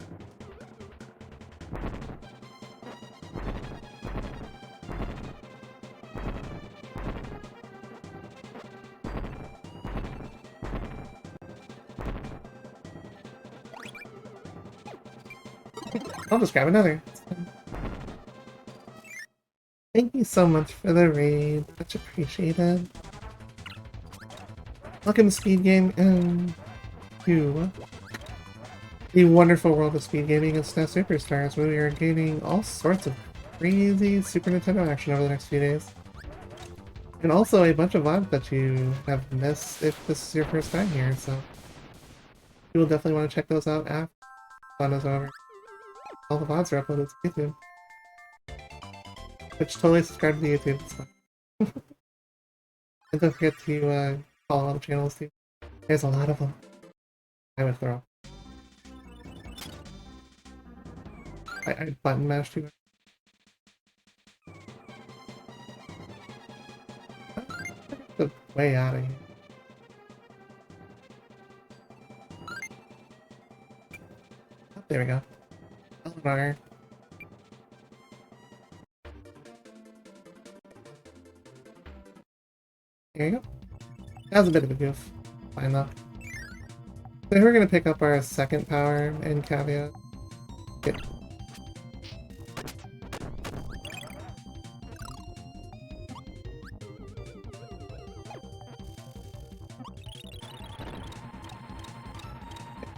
I'll just grab another. Thank you so much for the raid. Much appreciated. Welcome to SpeedGaming and to the wonderful world of SpeedGaming and SNES Super Stars, where we are gaining all sorts of crazy Super Nintendo action over the next few days. And also a bunch of VODs that you have missed if this is your first time here, so you will definitely want to check those out after fun is over. All the VODs are uploaded to YouTube. Which totally subscribe to the YouTube, it's fine. And don't forget to follow all the channels too. There's a lot of them. I would throw. I button mashed too much. The way out of here. Oh, there we go. Eleanor. There you go. That was a bit of a goof. Fine though. So we're gonna pick up our second power and caveat. Get.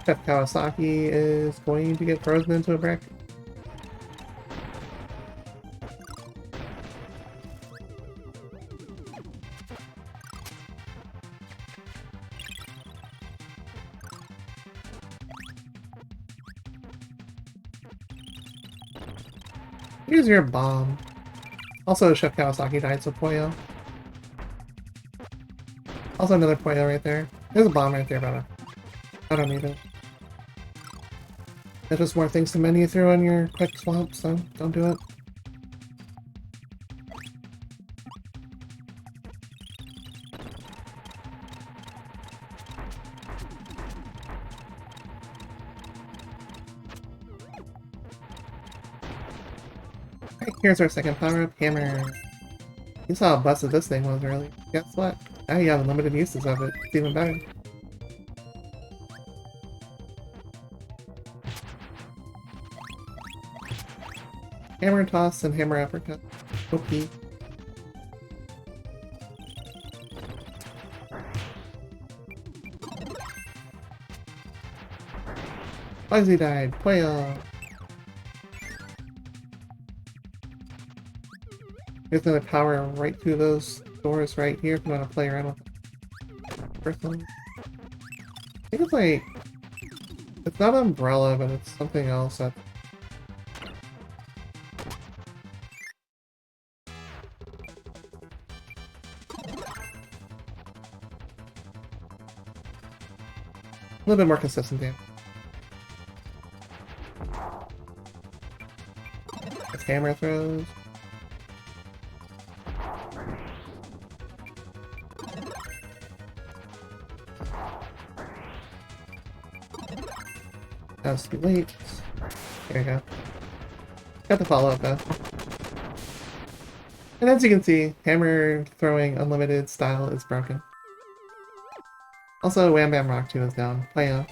Chef Kawasaki is going to get frozen into a brick. Use your bomb. Also, Chef Kawasaki died, so Poyo. Also, another Poyo right there. There's a bomb right there, but I don't need it. There's just more things to menu through on your quick swamp, so don't do it. Alright, here's our second power-up, Hammer. You saw how busted this thing was early. Guess what? Now you have limited uses of it. It's even better. Hammer toss and hammer uppercut. OP. Fuzzy died. Poyo. There's another power right through those doors right here if you want to play around with it. First one. I think it's like... It's not Umbrella, but it's something else that... A little bit more consistent damage. hammer throws. Has to be late. There you go. Got the follow-up though. And as you can see, hammer throwing unlimited style is broken. Also, Wham Bam Rock 2 is down. Oh yeah.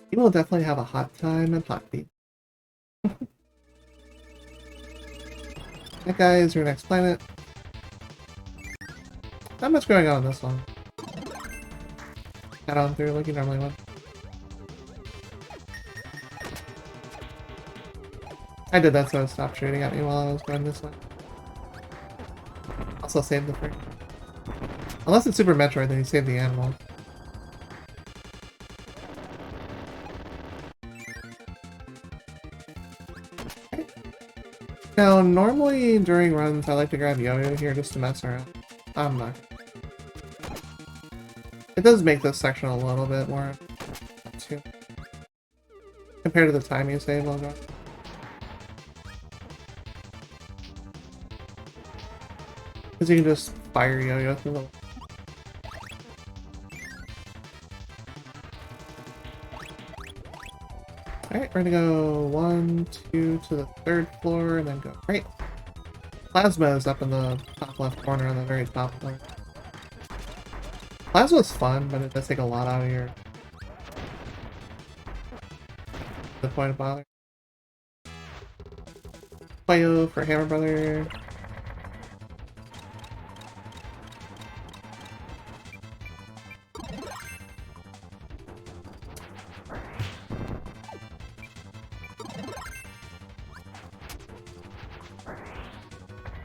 You will definitely have a hot time at Hot Beat. That guy is your next planet. Not much going on in this one. Head on through like you normally would. I did that so it stopped shooting at me while I was going this way. Also save the frame. Unless it's Super Metroid, then you save the animal. Okay. Now, normally during runs, I like to grab Yo-Yo here just to mess around. I'm not. It does make this section a little bit more too. Compared to the time you save while going. Because you can just fire Yo-Yo through the... Alright, we're gonna go 1, 2 to the 3rd floor, and then go right. Plasma is up in the top left corner on the very top floor. Plasma's fun, but it does take a lot out of your... the point of bother. Playo for Hammer Brother.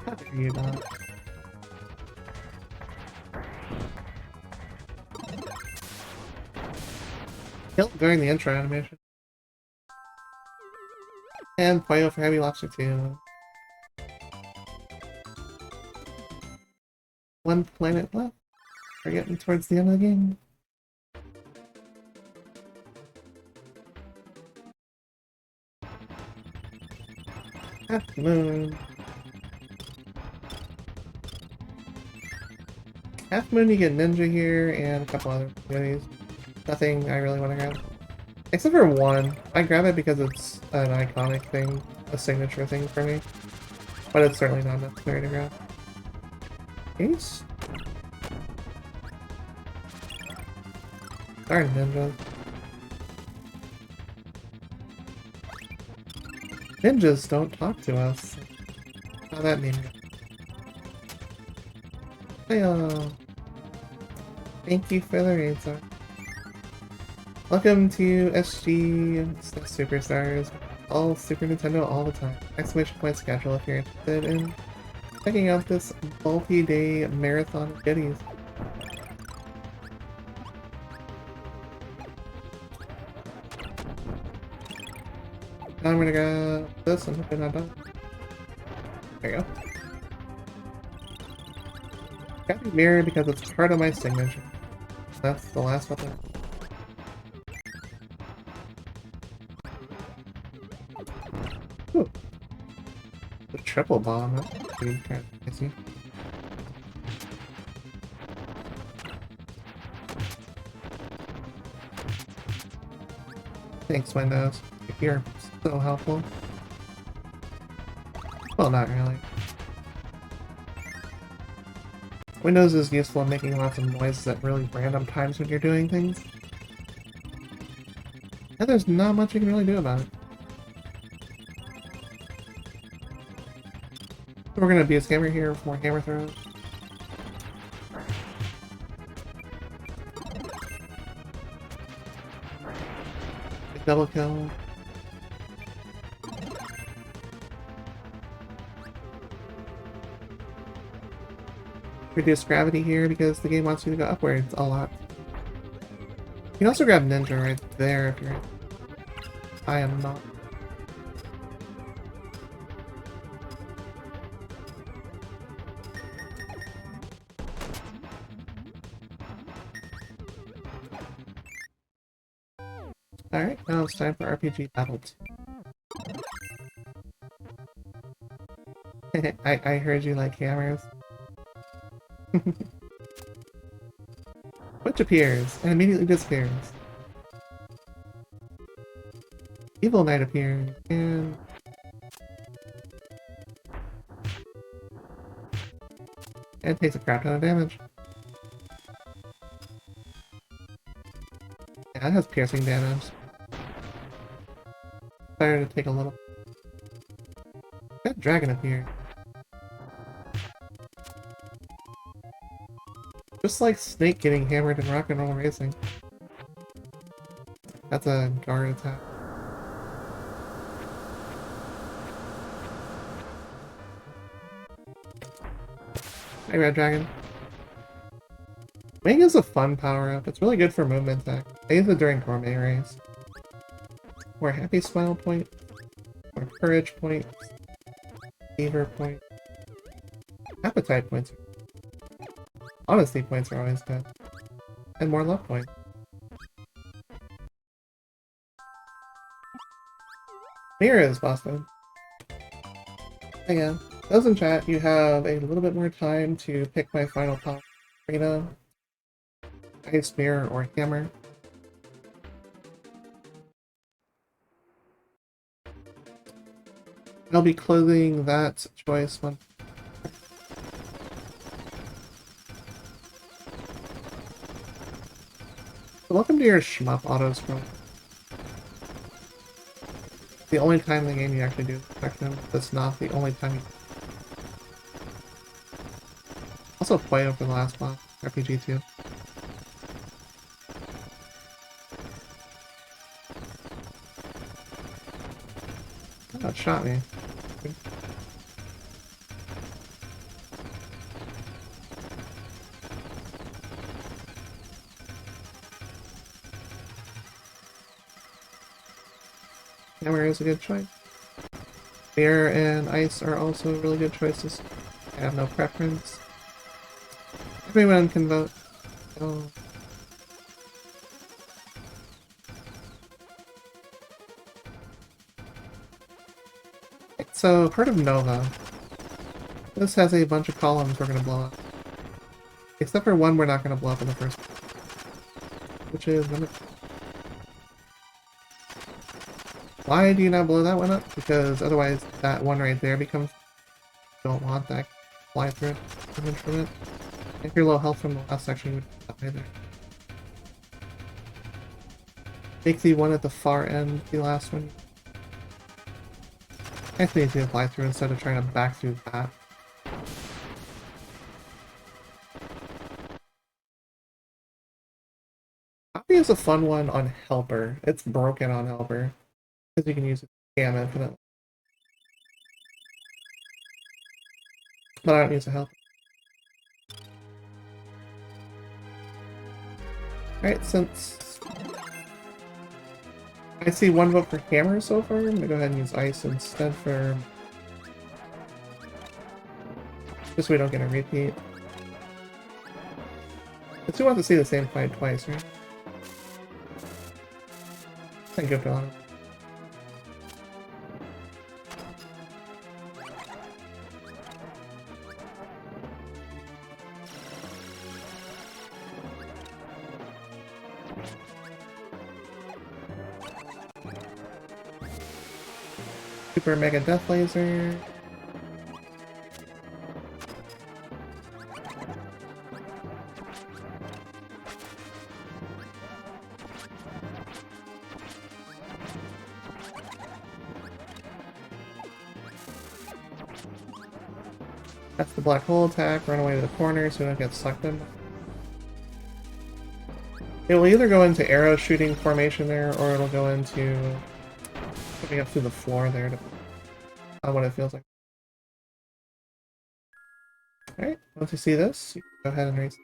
How dare you not? Killed during the intro animation. And Playo for Heavy Lobster 2. One planet left. We're getting towards the end of the game. Half Moon. Half Moon, you get Ninja here, and a couple other goodies. Nothing I really want to grab. Except for one. I grab it because it's an iconic thing, a signature thing for me. But it's certainly not necessary to grab. Ace? Darn ninjas. Ninjas don't talk to us. How that mean? Hey, thank you for the raid, sir. Welcome to SNES Super Stars. All Super Nintendo all the time. Exclamation point schedule if you're interested in checking out this multi-day marathon of goodies. Now I'm gonna grab this and hope I'm not done. There you go. Got the mirror because it's part of my signature. That's the last weapon. Ooh. The triple bomb, that's pretty kind of easy. Thanks, Windows. You're so helpful. Well, not really. Windows is useful in making lots of noises at really random times when you're doing things. And there's not much you can really do about it. We're gonna abuse hammer here for more hammer throws. Double kill. Reduce gravity here because the game wants you to go upwards a lot. You can also grab Ninja right there if you're... I am not. Alright, now it's time for RPG Battle 2. I heard you like hammers. Witch appears and immediately disappears. Evil Knight appears and takes a crap ton of damage. Yeah, it has piercing damage. Started to take a little. That dragon appeared. Just like Snake getting hammered in Rock and Roll Racing. That's a guard attack. Hi, Red Dragon. Wing is a fun power-up. It's really good for movement attack. I use it during Gourmet Race. Or Happy Smile Point. Or Courage Point. Fever Point. Appetite Points. Honesty Points are always good. And more Love Points. Mirror is busted. Again, those in chat, you have a little bit more time to pick my final power arena. Ice Mirror or Hammer. I'll be closing that choice one. So welcome to your shmup auto scroll. The only time in the game you actually do section. That's not the only time you also play over the last boss, RPG 2. Oh, it shot me. Hammer is a good choice. Air and ice are also really good choices. I have no preference. Everyone can vote. Oh. So, Heart of Nova. This has a bunch of columns we're going to blow up. Except for one we're not going to blow up in the first place. Which is... Why do you not blow that one up? Because otherwise that one right there becomes... Don't want that. Fly through it. Damage from it. If you're low health from the last section, you would die there. Make the one at the far end the last one. I actually need to fly through instead of trying to back through that. Copy is a fun one on Helper. It's broken on Helper. Because you can use it to scam infinitely. But I don't use a Helper. Alright, since I see one vote for Hammer so far, I'm gonna go ahead and use Ice instead for... Just so we don't get a repeat. But who wants to see the same fight twice, right? Thank you, Dawn. Super Mega Death Laser. That's the black hole attack, run away to the corner so we don't get sucked in. It will either go into arrow shooting formation there, or it'll go into coming up through the floor there to what it feels like. Alright, once you see this, you can go ahead and race.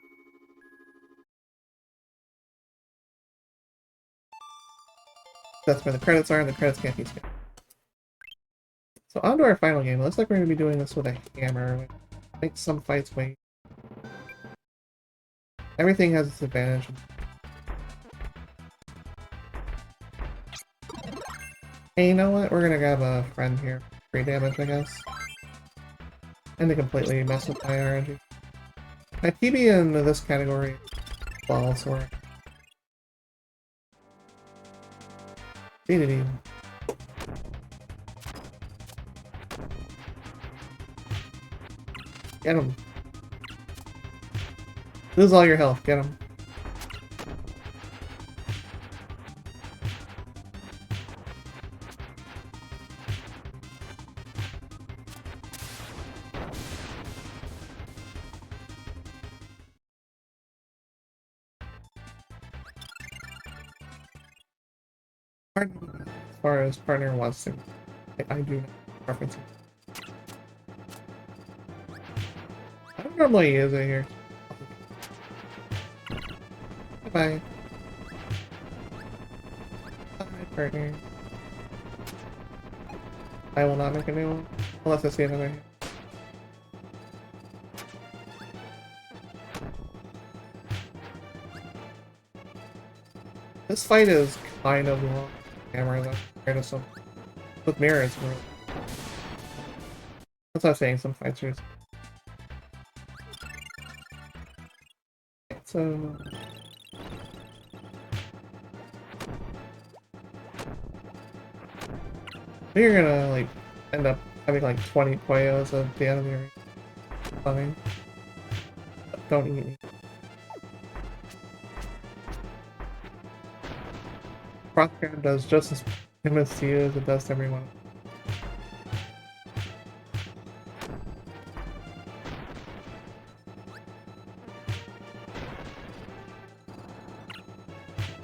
That's where the credits are, and the credits can't be skipped. So on to our final game. It looks like we're going to be doing this with a hammer, which makes some fights wait. Everything has its advantage. Hey, you know what? We're gonna grab a friend here. Free damage, I guess. And to completely mess with my RNG. My PB in this category balls or DDD. Get him. Lose all your health. Get him. As far as partner wants to, I do not preference. I don't normally use it here. Bye. Bye, partner. I will not make a new one unless I see another here. This fight is kind of long. Camera though, compared to some with mirrors. That's what I'm saying. Some fights are. So. You're gonna like end up having like 20 Quayos at the end of your running. Don't eat me. Crossguard does just as much to you as it does to everyone.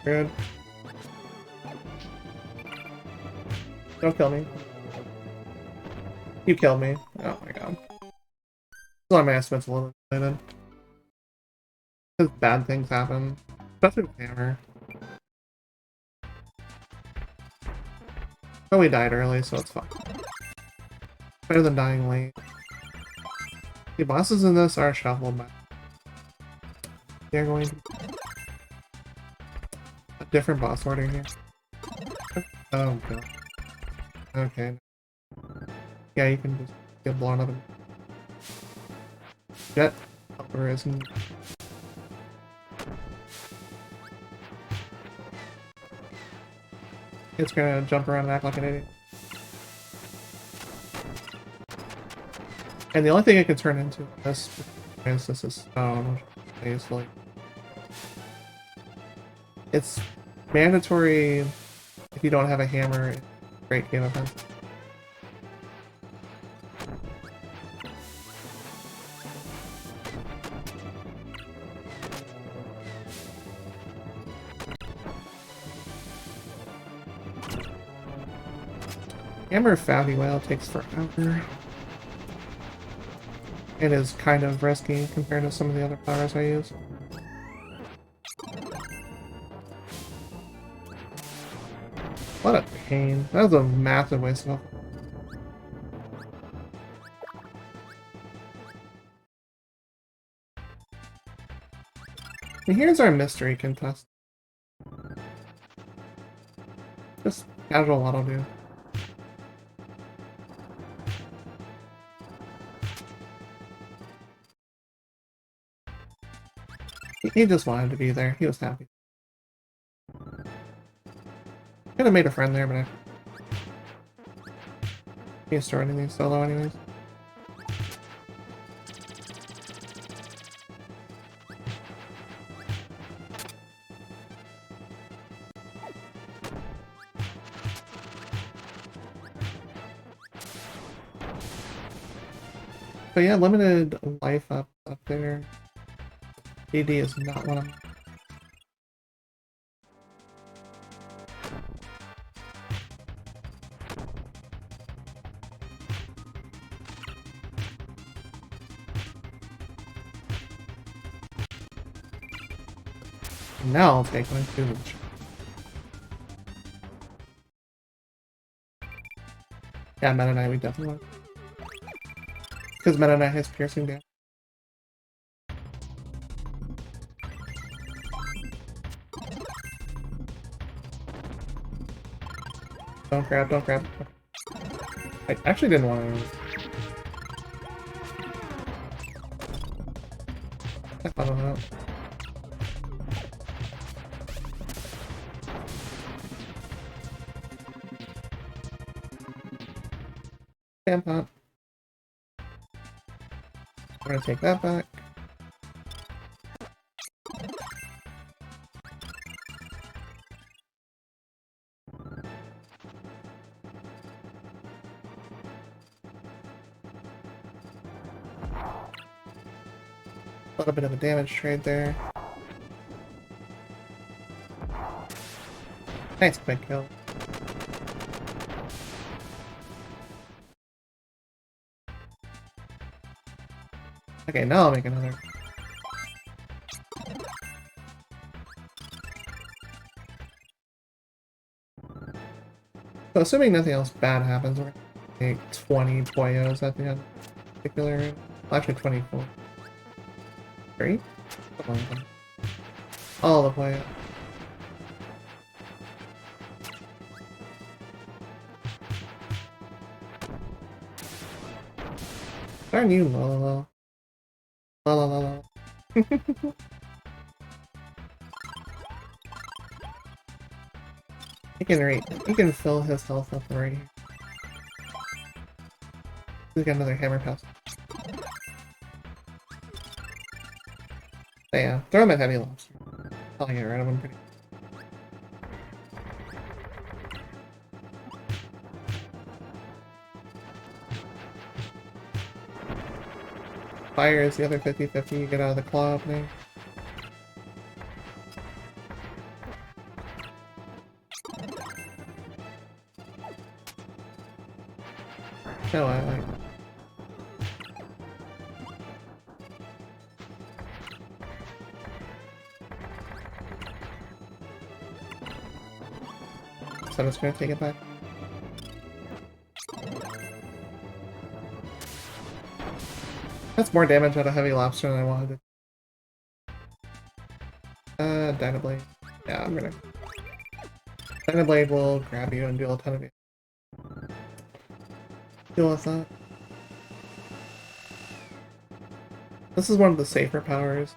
Good. Don't kill me. You killed me. Oh my god. So my estimate's a little bit inflated. Because bad things happen. Especially with hammer. But we died early, so it's fine. Better than dying late. The bosses in this are shuffled back. They're going to a different boss order here. Oh god. Okay. Yeah, you can just get blown up and jet helper isn't. It's gonna jump around and act like an idiot. And the only thing it can turn into this is stone, which is like it's mandatory if you don't have a hammer in great game events. Hammer Fabby Whale takes forever. It is kind of risky compared to some of the other powers I use. What a pain. That was a massive waste of. And here's our mystery contest. Just casual auto do. He just wanted to be there. He was happy. Could have made a friend there, but I can't start anything solo anyways. But yeah, limited life up there. AD is not one of them. Now I'll take my damage. Yeah, Meta Knight we definitely want. Because Meta Knight has piercing damage. Don't grab, don't grab. I actually didn't want to. I don't know. Tampon. I'm gonna take that back. A little bit of a damage trade there. Nice quick kill. Okay, now I'll make another. So assuming nothing else bad happens, we're gonna make 20 Poyos at the end of the particular room. Well, actually 24. 3? All the Poyos. Darn you, la la la. La la la la. He can fill his health up right here. He's got another hammer pass. But yeah, throw him at heavy lobster. I'll get rid of him pretty. Fire is the other 50-50 you get out of the claw opening. No, I like. So I'm just gonna take it back. That's more damage out of heavy lobster than I wanted. Dynablade. Yeah, I'm gonna. Dynablade will grab you and deal a ton of damage. Deal with that. This is one of the safer powers.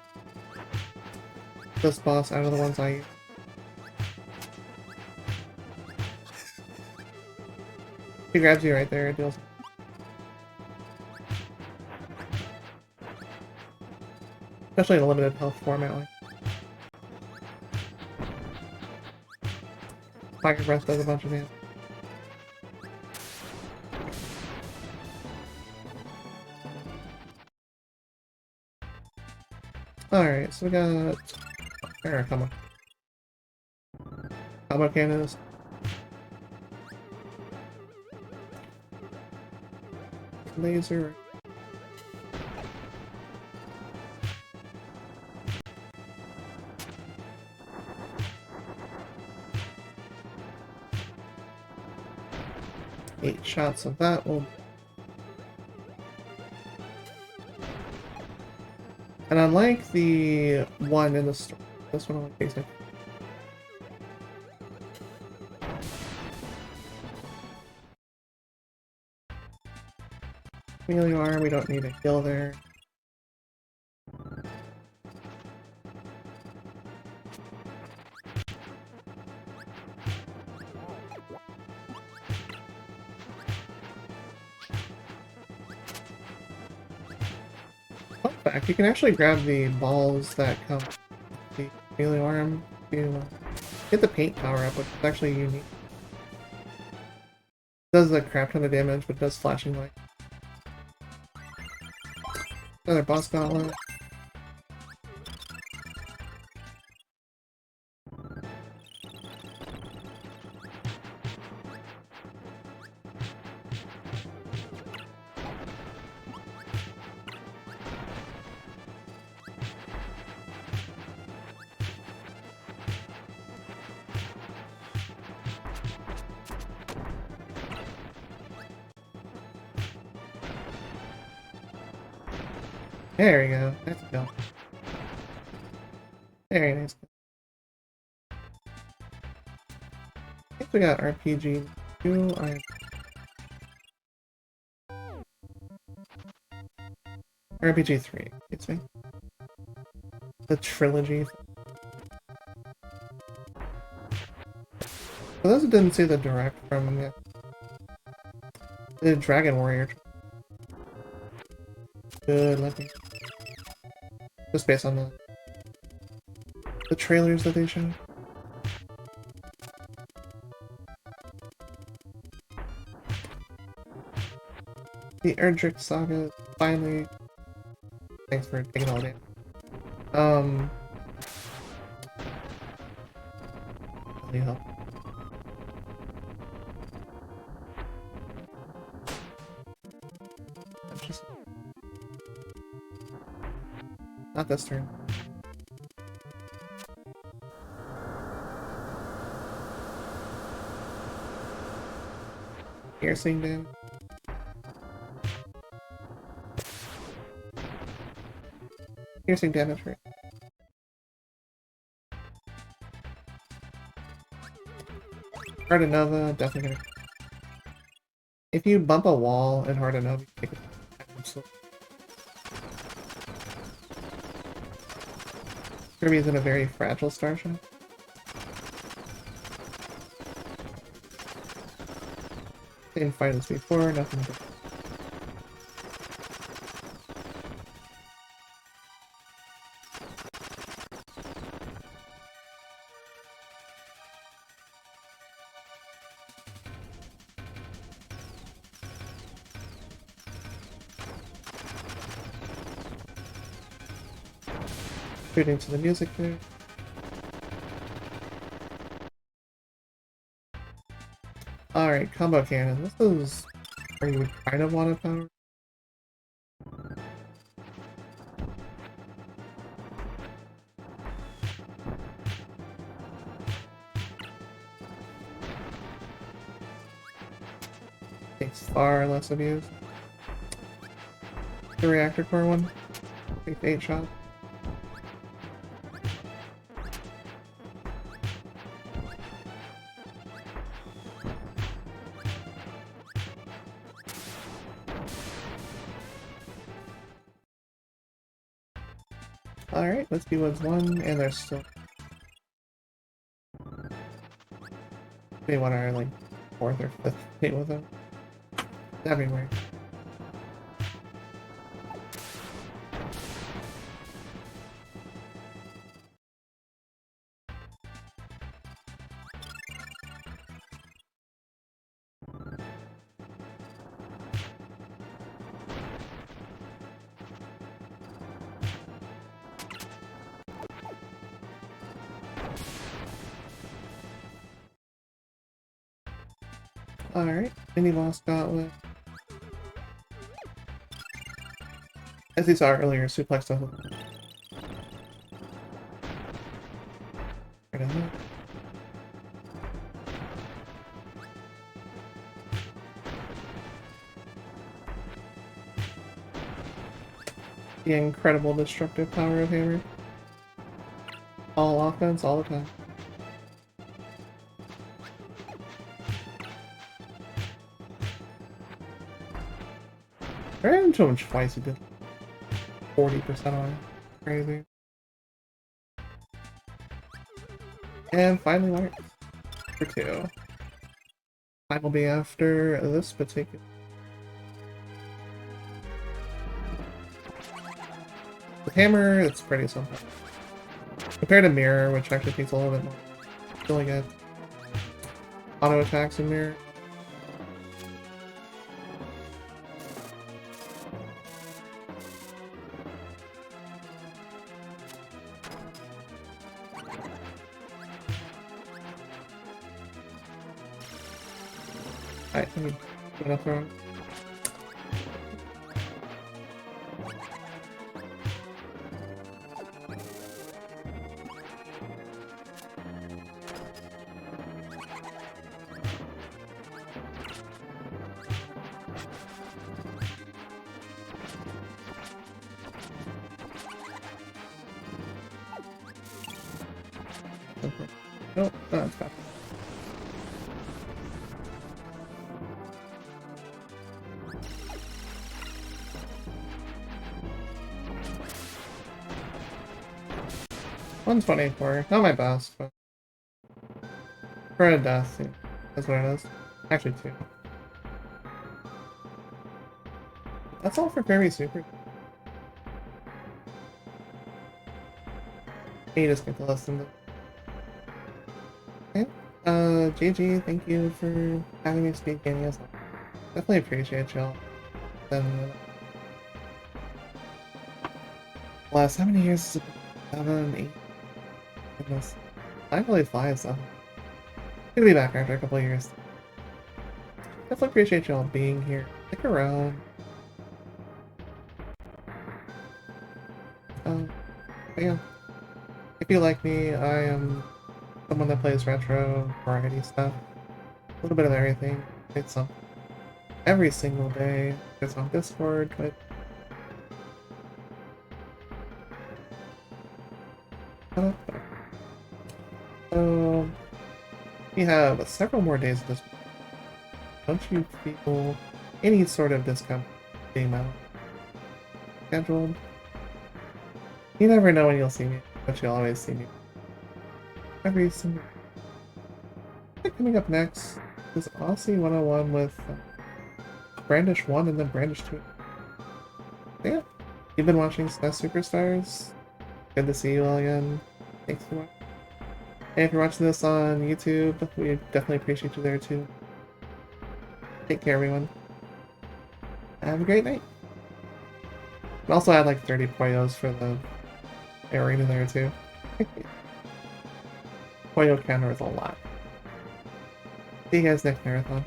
This boss out of the ones I use. He grabs you right there and deals. Especially in a limited health format like. Fire Breath does a bunch of damage. Alright, so we got... There, come on. Combo cannons. Laser. Eight shots of that will... And unlike the one in the store, this one only takes it. Melee arm, we don't need a heal there. Fun fact, you can actually grab the balls that come with the melee arm to get the paint power up, which is actually unique. It does a crap ton of damage, but it does flashing light. Another boss gauntlet. There we go. Let's go. Very nice. I think we got RPG You, I... RPG 3, it's me. The trilogy. For those who didn't see the direct from the Dragon Warrior. Good looking. Just based on the trailers that they showed. The Erdrick Saga finally. Thanks for taking all day. Really help. That's just not this turn. Piercing damage. Piercing damage rate. Heart of Nova, definitely gonna. If you bump a wall in Heart of Nova, you take it. Kirby is in a very fragile starship. Same fight as before, nothing different. Shooting to the music there. Alright, combo cannon. This is where you would kind of want to power. Takes far less abuse. The reactor core one. Takes 8 shots. Alright, let's be what's one, and there's still. They want our like 4th or 5th hit with them. Everywhere. Alright, mini boss gauntlet. As you saw earlier, suplex to hook. Right on. The incredible destructive power of Hammer. All offense, all the time. I ran into him twice, he did 40% on it. Crazy. And finally Lyra. For 2. Mine will be after this particular. With Hammer, it's pretty simple. Compared to Mirror, which actually takes a little bit more. Really good. Auto attacks in Mirror. Alright, let me get up there. Nope, that's bad. 124. Not my best, but for a death, yeah, that's what it is. Actually, two. That's all for Kirby Super. You just get to listen to. Okay. GG, thank you for having me speak gaming as well. Definitely appreciate y'all. Then, last how many years has it been? 7, 8. Goodness. Time really flies though. Gonna be back after a couple of years. Definitely appreciate y'all being here. Stick around. But yeah. If you like me, I am someone that plays retro, variety stuff. A little bit of everything. It's on every single day. It's on Discord, but so we have several more days of this. Don't you feel any sort of discomfort being scheduled? You never know when you'll see me, but you'll always see me. Every single. Coming up next is Aussie 101 with Brandish 1 and then Brandish 2. Yeah, you've been watching SNES Super Stars. Good to see you all again. Thanks for watching. And if you're watching this on YouTube, we definitely appreciate you there too. Take care, everyone. Have a great night. And also add like 30 Poyos for the arena there too. Poyo counter is a lot. See you guys next marathon.